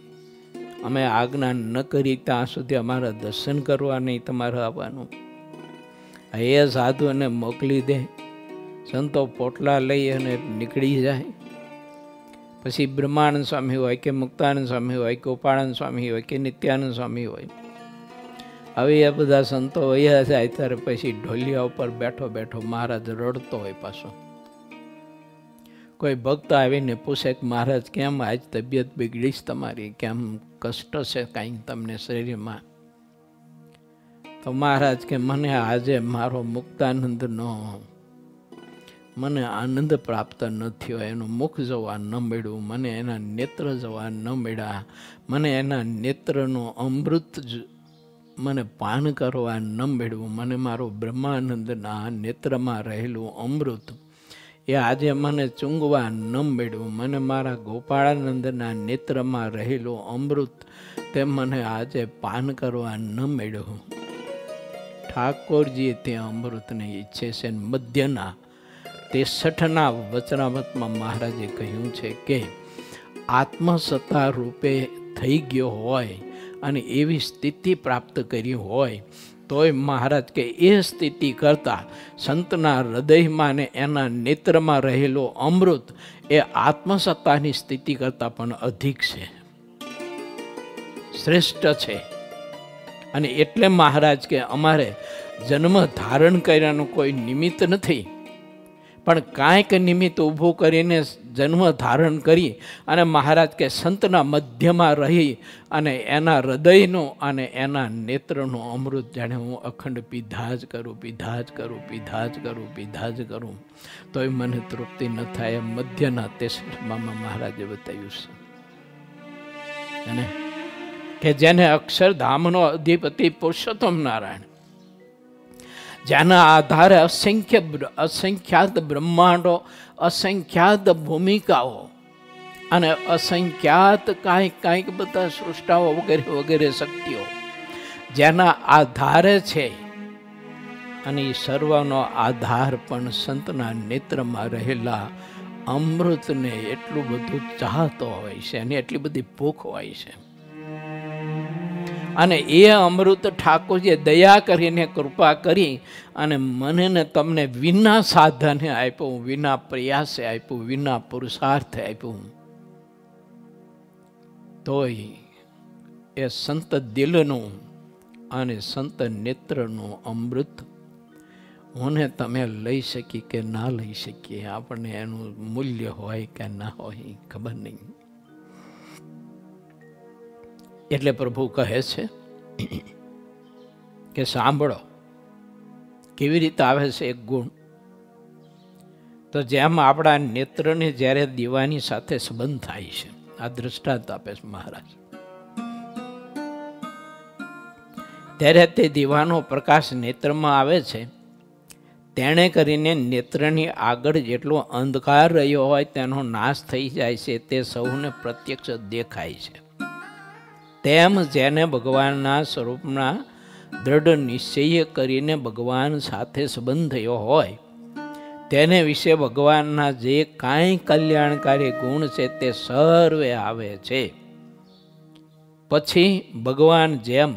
અમે આજ્ઞા ન કરી ત્યાં સુધી અમારા દર્શન કરવા નહીં તમારે આવવાનું. એ સાધુને મોકલી દે. સંતો પોટલા લઈ અને નીકળી જાય. પછી બ્રહ્માનંદ સ્વામી હોય કે મુક્તાનંદ સ્વામી હોય, ગોપાળાનંદ સ્વામી હોય કે નિત્યાનંદ સ્વામી હોય, હવે એ બધા સંતો વયા જાય ત્યારે પછી ઢોલિયા ઉપર બેઠો બેઠો મહારાજ રડતો હોય. પાછો કોઈ ભક્ત આવીને પૂછે કે મહારાજ કેમ આજ તબિયત બગડી છે તમારી, કેમ કષ્ટ છે કાંઈ તમને શરીરમાં? તો મહારાજ કે મને આજે મારો મુક્તાનંદનો મને આનંદ પ્રાપ્ત ન થયો, એનું મુખ જોવા ન મળ્યું, મને એના નેત્ર જોવા ન મળ્યા, મને એના નેત્રનું અમૃત મને પાન કરવા ન મળ્યું, મને મારો બ્રહ્માનંદના નેત્રમાં રહેલું અમૃત એ આજે મને ચૂંગવા ન મળ્યું, મને મારા ગોપાળાનંદના નેત્રમાં રહેલું અમૃત તે મને આજે પાન કરવા ન મળ્યું. ઠાકોરજી તે અમૃતને ઈચ્છે છે. મધ્યના 63ના વચનામૃતમાં મહારાજે કહ્યું છે કે આત્મસત્તા રૂપે થઈ ગયો હોય અને એવી સ્થિતિ પ્રાપ્ત કરી હોય તોય મહારાજ કે એ સ્થિતિ કરતાં સંતના હૃદયમાં ને એના નેત્રમાં રહેલો અમૃત એ આત્મસત્તાની સ્થિતિ કરતાં પણ અધિક છે, શ્રેષ્ઠ છે. અને એટલે મહારાજ કે અમારે જન્મ ધારણ કર્યાનું કોઈ નિમિત્ત નથી, પણ કાંઈક નિમિત્ત ઊભું કરીને જન્મ ધારણ કરી અને મહારાજ કે સંતના મધ્યમાં રહી અને એના હૃદયનું અને એના નેત્રનું અમૃત જાણે હું અખંડ પીધા જ કરું, પીધા જ કરું, પીધા જ કરું, પીધા જ કરું, તોય મને તૃપ્તિ ન થાય. મધ્યના 63માં મહારાજે બતાવ્યું છે. અને કે જેને અક્ષરધામનો અધિપતિ પુરુષોત્તમ નારાયણ, જેના આધારે અસંખ્યાત બ્રહ્માંડો, અસંખ્યાત ભૂમિકાઓ અને અસંખ્યાત કાંઈક બધા સૃષ્ટાઓ વગેરે વગેરે શક્તિઓ જેના આધારે છે. અને એ સર્વનો આધાર પણ સંતના નેત્રમાં રહેલા અમૃતને એટલું બધું ચાહતો હોય છે અને એટલી બધી ભૂખ હોય છે. અને એ અમૃત ઠાકોરજીએ દયા કરીને કૃપા કરી અને મને ને તમને વિના સાધને આપ્યું, વિના પ્રયાસે આપ્યું, વિના પુરુષાર્થે આપ્યું. તોય એ સંત દિલનું અને સંત નેત્રનું અમૃત હું ને તમે લઈ શકીએ કે ના લઈ શકીએ, આપણને એનું મૂલ્ય હોય કે ના હોય ખબર નહીં. એટલે પ્રભુ કહે છે કે સાંભળો કેવી રીતે આવે છે એક ગુણ. તો જેમ આપણા નેત્રને જ્યારે દીવાની સાથે સંબંધ થાય છે, આ દ્રષ્ટાંત આપે છે મહારાજ, ત્યારે તે દીવાનો પ્રકાશ નેત્રમાં આવે છે. તેણે કરીને નેત્રની આગળ જેટલો અંધકાર રહ્યો હોય તેનો નાશ થઈ જાય છે, તે સૌને પ્રત્યક્ષ દેખાય છે. તેમ જેને ભગવાનના સ્વરૂપના દ્રઢ નિશ્ચય કરીને ભગવાન સાથે સંબંધ થયો હોય તેને વિશે ભગવાનના જે કાંઈ કલ્યાણકારી ગુણ છે તે સર્વે આવે છે. પછી ભગવાન જેમ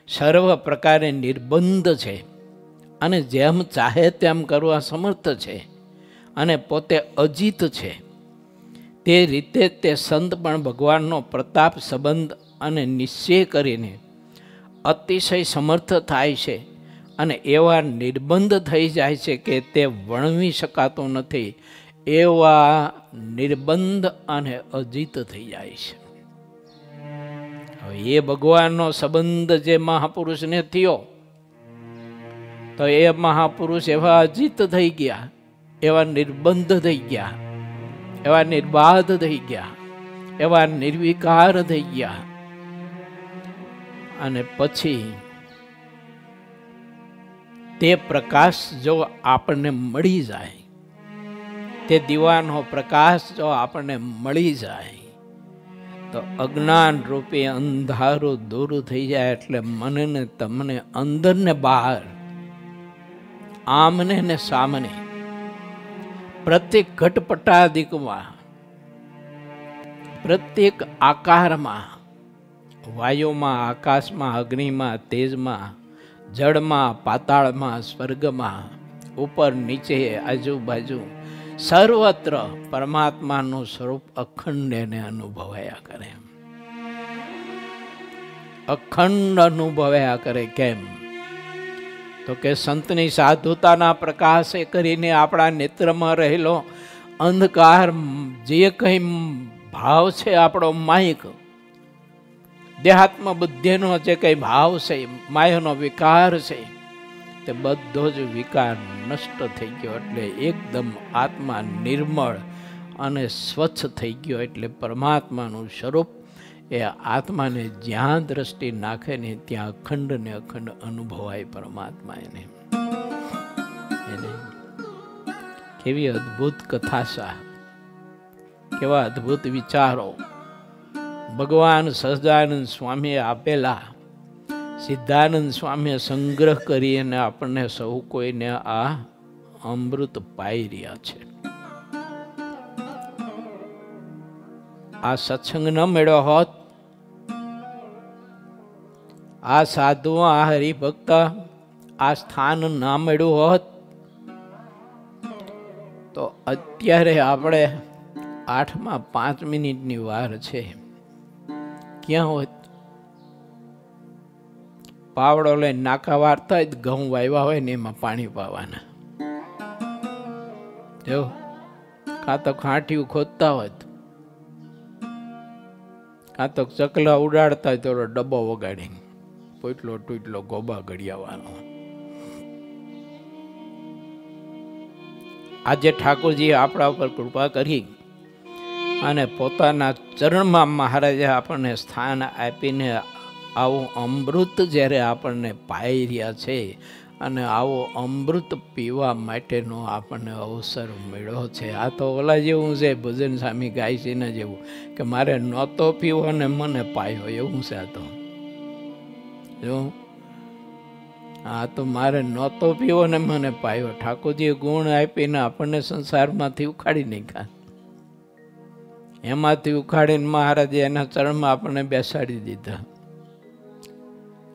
સર્વ પ્રકારે નિર્બંધ છે અને જેમ ચાહે તેમ કરવા સમર્થ છે અને પોતે અજીત છે, તે રીતે તે સંત પણ ભગવાનનો પ્રતાપ સંબંધ અને નિશ્ચય કરીને અતિશય સમર્થ થાય છે અને એવા નિર્બંધ થઈ જાય છે કે તે વર્ણવી શકાતો નથી, એવા નિર્બંધ અને અજીત થઈ જાય છે. હવે એ ભગવાનનો સંબંધ જે મહાપુરુષને થયો તો એ મહાપુરુષ એવા અજીત થઈ ગયા, એવા નિર્બંધ થઈ ગયા, એવા નિર્બાધ થઈ ગયા, એવા નિર્વિકાર થઈ ગયા. અને પછી તે પ્રકાશ જો આપણને મળી જાય, તે દીવાનો પ્રકાશ જો આપણને મળી જાય તો અજ્ઞાન રૂપે અંધારું દૂર થઈ જાય. એટલે મને ને તમને અંદર ને બહાર, આમને ને સામને, પ્રત્યેક ઘટપટાદિકમાં, પ્રત્યેક આકારમાં, વાયુમાં, આકાશમાં, અગ્નિમાં, તેજમાં, જળમાં, પાતાળમાં, સ્વર્ગમાં, ઉપર નીચે, આજુબાજુ સર્વત્ર પરમાત્માનું સ્વરૂપ અખંડ એને અનુભવાયા કરે, અખંડ અનુભવાયા કરે. કેમ? તો કે સંતની સાધુતાના પ્રકાશે કરીને આપણા નેત્રમાં રહેલો અંધકાર, જે કંઈ ભાવ છે આપણો માયિક દેહાત્મ બુદ્ધિનો જે કંઈ ભાવ છે, માયાનો વિકાર છે, તે બધો જ વિકાર નષ્ટ થઈ ગયો. એટલે એકદમ આત્મા નિર્મળ અને સ્વચ્છ થઈ ગયો. એટલે પરમાત્માનું સ્વરૂપ એ આત્માને જ્યાં દ્રષ્ટિ નાખે ને ત્યાં અખંડ ને અખંડ અનુભવાય પરમાત્મા. એને કેવી અદ્ભુત કથા, કેવા અદ્ભુત વિચારો ભગવાન સહજાનંદ સ્વામીએ આપેલા સિદ્ધાનંદ સ્વામીએ સંગ્રહ કરી અને આપણને સૌ કોઈને આ અમૃત પાઈ રહ્યા છે. આ સત્સંગ ન મળ્યો હોત, આ સાધુ, આ હરિભક્ત, આ સ્થાન ના મળ્યું હોત તો અત્યારે આપણે 8માં 5 મિનિટની વાર છે, ક્યાં હોત? પાવડો લઈને નાકા વારતા હોય, ઘઉં વાવ્યા હોય ને એમાં પાણી પાવાના, જો કાં તો ખાંઠિયું ખોદતા હોય, કાં તો ચકલા ઉડાડતા હોય તો ડબ્બો વગાડી પોટલો ટૂટલો ગોબા ગળિયાવાનો. આજે ઠાકોરજી આપણા ઉપર કૃપા કરી અને પોતાના ચરણમાં મહારાજે આપણને સ્થાન આપીને આવું અમૃત જ્યારે આપણને પાઈ રહ્યા છે અને આવો અમૃત પીવા માટેનો આપણને અવસર મળ્યો છે. આ તો ઓલા જેવું છે, ભજન સ્વામી ગાય છે ને જેવું, કે મારે નહોતો પીવો અને મને પાયો, એવું છે. આ તો જો આ તો મારે નહોતો પીવો ને મને પાયો. ઠાકોરજીએ ગુણ આપીને આપણને સંસારમાંથી ઉખાડી નાખ્યા, એમાંથી ઉખાડીને મહારાજે એના ચરણમાં આપણને બેસાડી દીધા.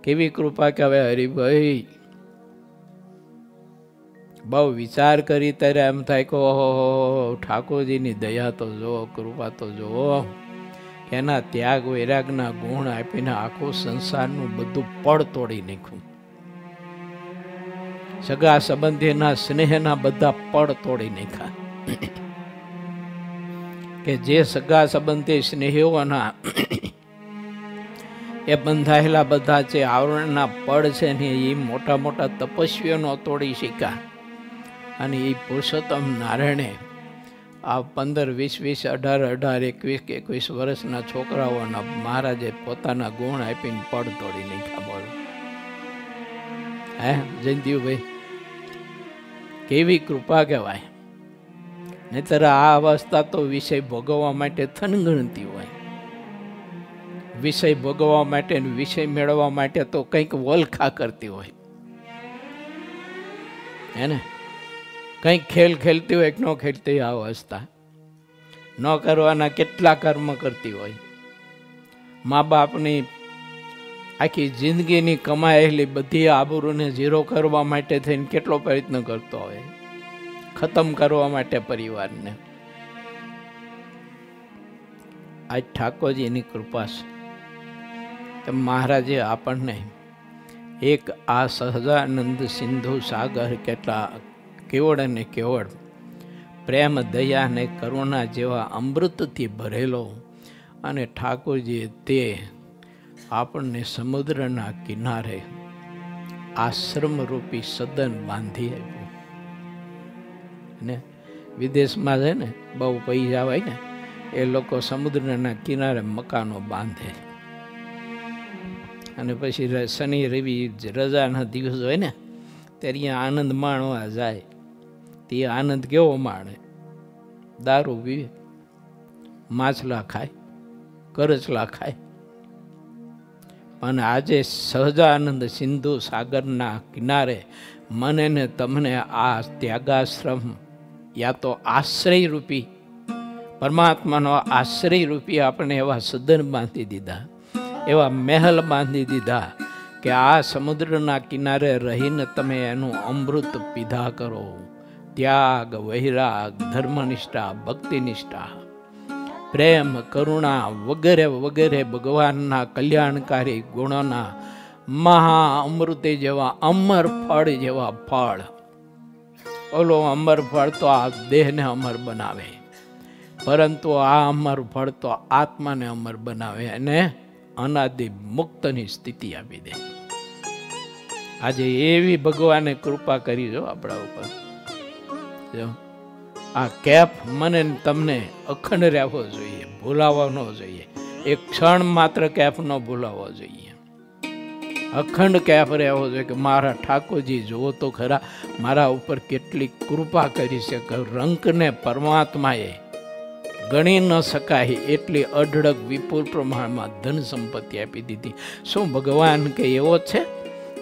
કેવી કૃપા કહેવાય હરિભાઈ. બહુ વિચાર કરી ત્યારે એમ થાય કે ઓહો ઠાકોરજીની દયા તો જુઓ, કૃપા તો જુઓ. એના ત્યાગ વૈરાગના ગુણ આપીને આખું સંસારનું બધું પડ તોડી નાખ્યું. સગા સંબંધીના સ્નેહના બધા પડ તોડી નાખ્યા. કે જે સગા સંબંધી સ્નેહીઓના એ બંધાયેલા બધા જે આવરણના પડ છે ને એ મોટા મોટા તપસ્વીઓનો તોડી શીખ્યા. અને એ પુરુષોત્તમ નારાયણે આ 15, 20, 18, 21 વર્ષના છોકરાઓના મહારાજે પોતાના ગુણ આપીને પડ તોડી નાખ્યા. બોલો હે જયંતિભાઈ, કેવી કૃપા કહેવાય. નહીતર આ અવસ્થા તો વિષય ભોગવવા માટે થનગણતી હોય. વિષય ભોગવવા માટે, વિષય મેળવવા માટે તો કંઈક વલખા કરતી હોય, હે ને? કંઈક ખેલ ખેલતી હોય કે ન ખેલતી હોય. આ અવસ્થા ન કરવાના કેટલા કર્મ કરતી હોય. મા બાપની આખી જિંદગીની કમાયેલી બધી આબરૂને ઝીરો કરવા માટે થઈને કેટલો પ્રયત્ન કરતો હોય, ખતમ કરવા માટે પરિવારને. આજ ઠાકોરજીની કૃપા છે. મહારાજે આપણને એક આ સહજાનંદ સિંધુ સાગર કેટલા કેવળ અને કેવળ પ્રેમ, દયા અને કરુણા જેવા અમૃતથી ભરેલો, અને ઠાકોરજીએ તે આપણને સમુદ્રના કિનારે આશ્રમરૂપી સદન બાંધી આપ્યું. ને વિદેશમાં છે ને બહુ પૈસા હોય ને એ લોકો સમુદ્રના કિનારે મકાનો બાંધે અને પછી શનિ રવિ રજાના દિવસ હોય ને ત્યારે આનંદ માણવા જાય. તે આનંદ કેવો માણે? દારૂ પીવે, માછલા ખાય, કરચલા ખાય. અને આજે સહજાનંદ સિંધુ સાગરના કિનારે મને ને તમને આ ત્યાગાશ્રમ યા તો આશ્રય રૂપી પરમાત્માનો આશ્રય રૂપી આપણે એવા સદન બાંધી દીધા, એવા મહેલ બાંધી દીધા કે આ સમુદ્રના કિનારે રહીને તમે એનું અમૃત પીધા કરો. ત્યાગ, વૈરાગ, ધર્મનિષ્ઠા, ભક્તિનિષ્ઠા, પ્રેમ, કરુણા વગેરે વગેરે ભગવાનના કલ્યાણકારી ગુણોના મહા અમૃતે જેવા અમર ફળ જેવા ફળ. ઓલો અમર ફળ તો આ દેહને અમર બનાવે, પરંતુ આ અમર ફળ તો આત્માને અમર બનાવે અને અનાદિ મુક્તની સ્થિતિ આપી દે. આજે એવી ભગવાને કૃપા કરી જો આપણા ઉપર. જો આ કેફ મને તમને અખંડ રહેવો જોઈએ, ભૂલાવો ન જોઈએ. એક ક્ષણ માત્ર કેફ ન ભૂલાવો જોઈએ. અખંડ કેફ રહેવો જોઈએ કે મારા ઠાકોરજી જુઓ તો ખરા મારા ઉપર કેટલી કૃપા કરી છે. રંકને પરમાત્માએ ગણી ન શકાય એટલી અઢળક વિપુલ પ્રમાણમાં ધન સંપત્તિ આપી દીધી. શું ભગવાન કે એવો છે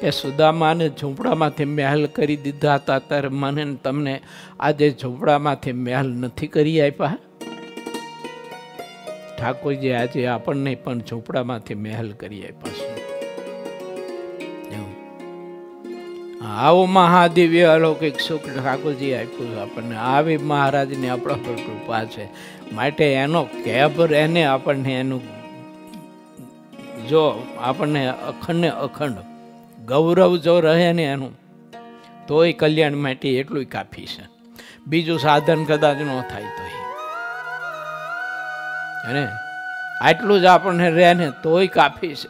કે સુદામાને ઝૂંપડામાંથી મહેલ કરી દીધા હતા, ત્યારે મને તમને આજે ઝૂંપડામાંથી મહેલ નથી કરી આપ્યા? ઠાકોરજી આજે આપણને પણ ઝૂંપડામાંથી મહેલ કરી આપ્યા છે. આવો મહાદિવ્ય અલૌકિક સુખ ઠાકોરજી આપ્યું છે આપણને. આવી મહારાજની આપણા પર કૃપા છે. માટે એનો કેબર એને આપણને એનું જો આપણને અખંડ ગૌરવ જો રહે ને એનું, તોય કલ્યાણ માટે એટલું કાફી છે. બીજું સાધન કદાચ ન થાય તો અને આટલું જ આપણને રહે ને તોય કાફી છે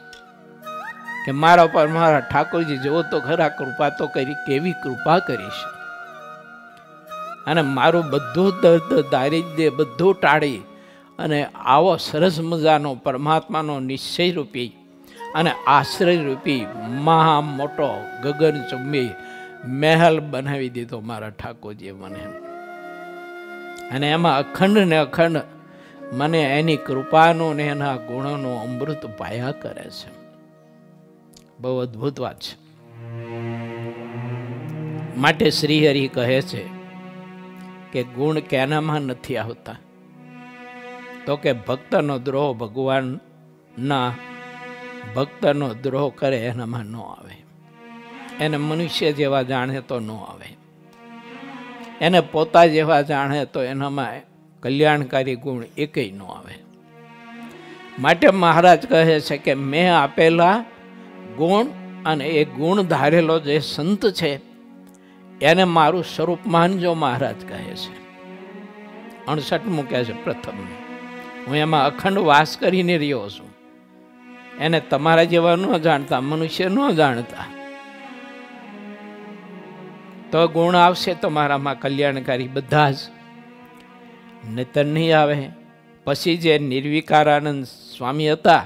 કે મારા પર મારા ઠાકોરજી જેવો તો ખરા કૃપા તો કરી, કેવી કૃપા કરી છે. અને મારું બધું દર્દ દારિદ્ર્ય બધું ટાળી અને આવો સરસ મજાનો પરમાત્માનો નિશ્ચય રૂપી અને આશ્રય રૂપી મહા મોટો ગગનચુંબી મહેલ બનાવી દીધો મારા ઠાકોરજીએ મને. અને એમાં અખંડ ને અખંડ મને એની કૃપાનું ને એના ગુણોનું અમૃત પાયા કરે છે. બહુ અદ્ભુત વાત છે. માટે શ્રીહરિ કહે છે કે ગુણ કેનામાં નથી આવતા? તો કે ભક્તનો દ્રોહ ભગવાનના ભક્તનો દ્રોહ કરે એનામાં ન આવે. એને મનુષ્ય જેવા જાણે તો ન આવે. એને પોતા જેવા જાણે તો એનામાં કલ્યાણકારી ગુણ એકેય ન આવે. માટે મહારાજ કહે છે કે મેં આપેલા ગુણ અને એ ગુણ ધારેલો જે સંત છે એને મારું સ્વરૂપ માનજો, મહારાજ કહે છે. 68મું કહે છે પ્રથમ, હું એમાં અખંડ વાસ કરીને રહ્યો છું. એને તમારા જેવા ન જાણતા, મનુષ્ય ન જાણતા. તો ગુણ આવશે તમારામાં કલ્યાણકારી બધા જ, નહીતર નહીં આવે. પછી જે નિર્વિકારાનંદ સ્વામી હતા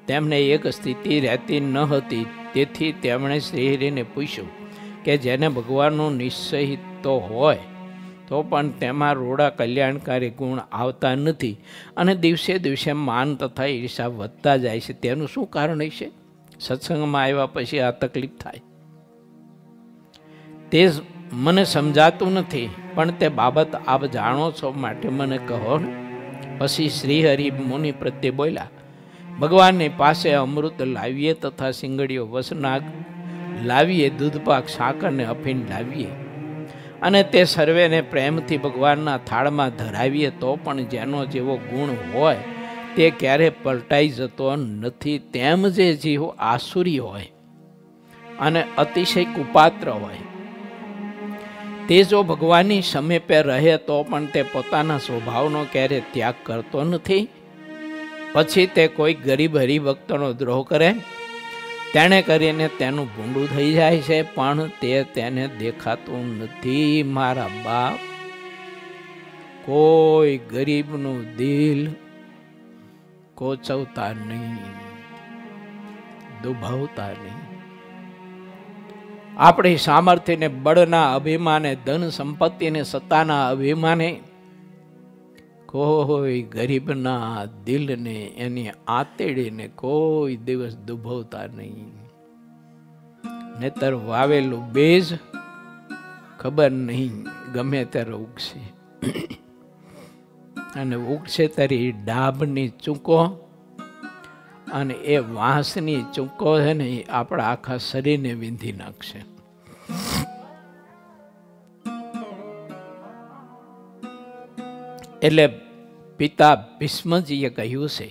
તેમને એક સ્થિતિ રહેતી ન હતી. તેથી તેમણે શ્રીહરિને પૂછ્યું કે જેને ભગવાનનો નિશ્ચય તો હોય તો પણ તેમાં રોડા કલ્યાણકારી ગુણ આવતા નથી અને દિવસે દિવસે માન તથા ઈર્ષા વધતા જાય છે, તેનું શું કારણ હશે? સત્સંગમાં આવ્યા પછી આ તકલીફ થાય તે મને સમજાતું નથી, પણ તે બાબત આપ જાણો છો માટે મને કહો ને. પછી શ્રીહરિ મુનિ પ્રત્યે બોલ્યા, ભગવાનની પાસે અમૃત લાવીએ તથા સિંગડીઓ વસનાગ લાવીએ, દૂધપાક સાકર ને અફીણ લાવીએ અને તે સર્વેને પ્રેમથી ભગવાનના થાળમાં ધરાવીએ તો પણ જેનો જેવો ગુણ હોય તે ક્યારે પલટાઈ જતો નથી. તેમ જે જીવ આસુરી હોય અને અતિશય કુપાત્ર હોય તે જો ભગવાનની સમીપે રહે તો પણ તે પોતાના સ્વભાવનો ક્યારે ત્યાગ કરતો નથી. પછી તે કોઈ ગરીબ હરિભક્તનો દ્રોહ કરે તેણે કરીને તેનું ભૂંડું થઈ જાય છે, પણ તે તેને દેખાતું નથી. મારા બાપ, કોઈ ગરીબનું દિલ કોચવતા નહીં, દુભાવતા નહીં. આપણી સામર્થ્યને બળના અભિમાને, ધન સંપત્તિને સત્તાના અભિમાને કોઈ ગરીબના દિલને, એની આંતેડીને કોઈ દિવસ દુભવતા નહીં. નહીતર વાવેલું બેજ ખબર નહીં ગમે ત્યારે ઉગશે, અને ઉગશે તારી ડાબની ચૂકો અને એ વાંસની ચૂકો છે ને એ આપણા આખા શરીરને વીંધી નાખશે. એટલે પિતા ભીષ્મજીએ કહ્યું છે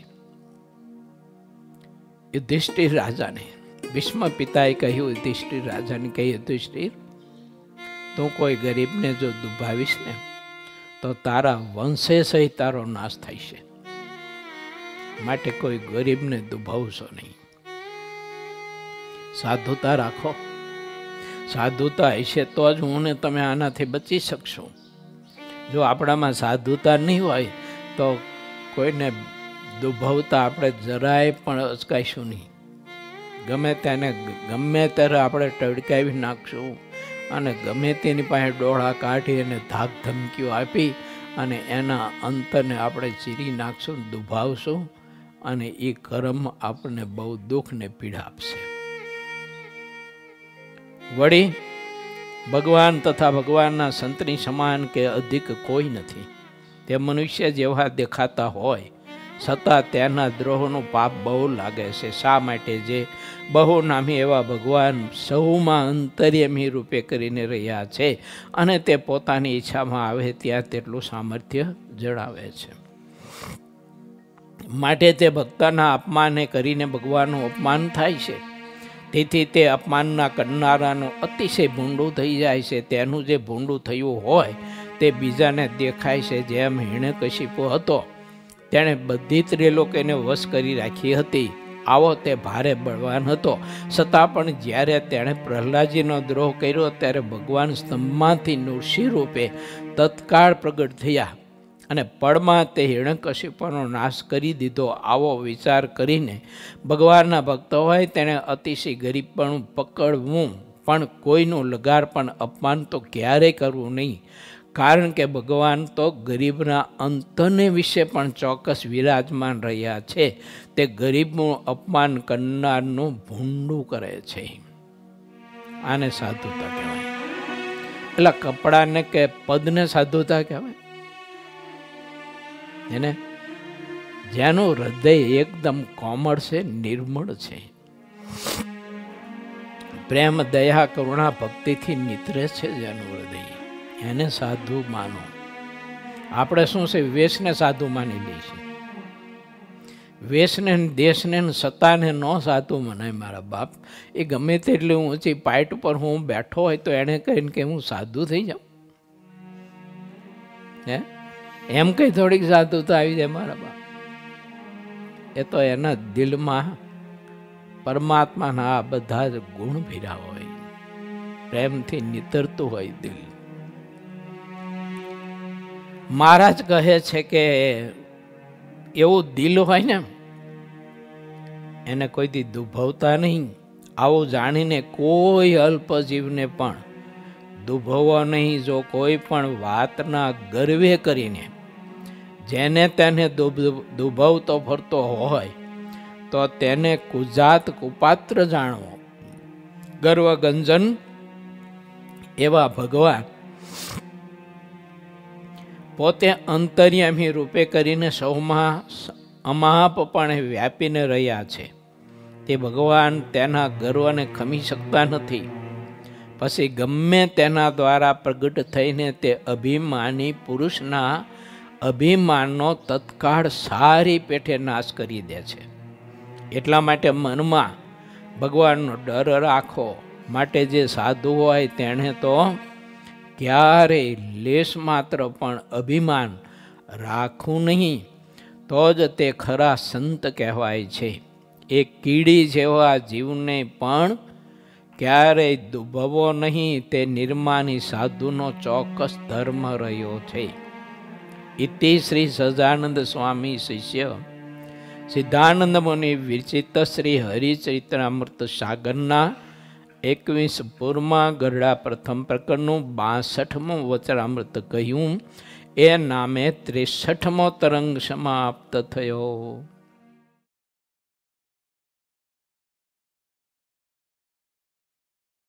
યુધિષ્ઠિર રાજાને, ભીષ્મ પિતાએ કહ્યું યુધિષ્ઠિર રાજાને કે યુધિષ્ઠિર, તું કોઈ ગરીબને જો દુભાવીશ ને તો તારા વંશે સહિત તારો નાશ થાય છે. માટે કોઈ ગરીબને દુભાવશો નહીં. સાધુતા રાખો. સાધુતા હશે તો જ હું ને તમે આનાથી બચી શકશો. જો આપણામાં સાધુતા નહીં હોય તો કોઈને દુભાવતા આપણે જરાય પણ અચકાઈશું નહીં. ગમે તેને ગમે ત્યારે આપણે ટડકાવી નાખશું અને ગમે તેની પાસે ડોળા કાઢી અને ધાક ધમકીઓ આપી અને એના અંતને આપણે ચીરી નાખશું, દુભાવશું, અને એ કર્મ આપણને બહુ દુઃખ ને પીડા આપશે. વળી ભગવાન તથા ભગવાનના સંતની સમાન કે અધિક કોઈ નથી. તે મનુષ્ય જેવા દેખાતા હોય છતાં તેના દ્રોહનું પાપ બહુ લાગે છે. શા માટે? જે બહુ નામી એવા ભગવાન સૌમાં અંતર્યામી રૂપે કરીને રહ્યા છે અને તે પોતાની ઈચ્છામાં આવે ત્યાં તેટલું સામર્થ્ય જણાવે છે. માટે તે ભક્તના અપમાને કરીને ભગવાનનું અપમાન થાય છે. તેથી તે અપમાનના કરનારાનું અતિશય ભૂંડું થઈ જાય છે. તેનું જે ભૂંડું થયું હોય તે બીજાને દેખાય છે. જેમ હિરણ્યકશિપુ હતો, તેણે બધી ત્રિલોકીને વશ કરી રાખી હતી. આવો તે ભારે બળવાન હતો, છતાં પણ જ્યારે તેણે પ્રહલાદજીનો દ્રોહ કર્યો ત્યારે ભગવાન સ્તંભમાંથી નૃસિંહ રૂપે તત્કાળ પ્રગટ થયા અને પળમાં તે હિરણ્યકશિપુનો નાશ કરી દીધો. આવો વિચાર કરીને ભગવાનના ભક્ત હોય તેણે અતિશય ગરીબપણું પકડવું, પણ કોઈનું લગાર પણ અપમાન તો ક્યારેય કરવું નહીં. કારણ કે ભગવાન તો ગરીબના અંતને વિશે પણ ચોક્કસ વિરાજમાન રહ્યા છે. તે ગરીબનું અપમાન કરનારનું ભૂંડું કરે છે. આને સાધુતા કહેવાય. એટલે કપડાને કે પદને સાધુતા કહેવાય. એને જેનું હૃદય એકદમ કોમળ છે, નિર્મળ છે, પ્રેમ દયા કરુણા ભક્તિથી નિતરે છે જેનું હૃદય, એને સાધુ માનો. આપણે શું છે, વેશને સાધુ માની લઈશું. વેશને, દેશને, સત્તાને ન સાધુ મનાય મારા બાપ. એ ગમે તેટલી ઊંચી પાઇટ ઉપર હું બેઠો હોય તો એને કહીને કે હું સાધુ થઈ જાઉં? હે, એમ કઈ થોડીક સાધુતા આવી જાય મારા બાપ. એ તો એના દિલમાં પરમાત્માના આ બધા જ ગુણ ભીરા હોય, પ્રેમથી નિતરતું હોય દિલ. મહારાજ કહે છે કે એવું દિલ હોય ને એને કોઈથી દુભવતા નહીં. આવું જાણીને કોઈ અલ્પજીવને પણ દુભવવો નહીં. જો કોઈ પણ વાતના ગર્વે કરીને જેને તેને દુભવતો ફરતો હોય તો તેને કુજાત કુપાત્ર જાણવો. ગર્વગંજન એવા ભગવાન પોતે અંતર્યામી રૂપે કરીને સૌમાં અમાપપણે વ્યાપીને રહ્યા છે. તે ભગવાન તેના ગર્વને ખમી શકતા નથી. પછી ગમે તેના દ્વારા પ્રગટ થઈને તે અભિમાની પુરુષના અભિમાનનો તત્કાળ સારી પેઠે નાશ કરી દે છે. એટલા માટે મનમાં ભગવાનનો ડર રાખો. માટે જે સાધુ હોય તેણે તો ક્યારેય લેશ માત્ર પણ અભિમાન રાખવું નહીં. તો જ તે ખરા સંત કહેવાય છે. એ કીડી જેવા જીવને પણ ક્યારેય દુભવો નહીં. તે નિર્માની સાધુનો ચોક્કસ ધર્મ રહ્યો છે. ઇતિ શ્રી સહજાનંદ સ્વામી શિષ્ય સિદ્ધાનંદ મુનિ વિરચિત શ્રી હરિચરિત્રામૃત સાગરના 21 પૂરમાં ગરડા પ્રથમ પ્રકરણનું 62મું વચનામૃત કહ્યું. એ નામે 63મો તરંગ સમાપ્ત થયો.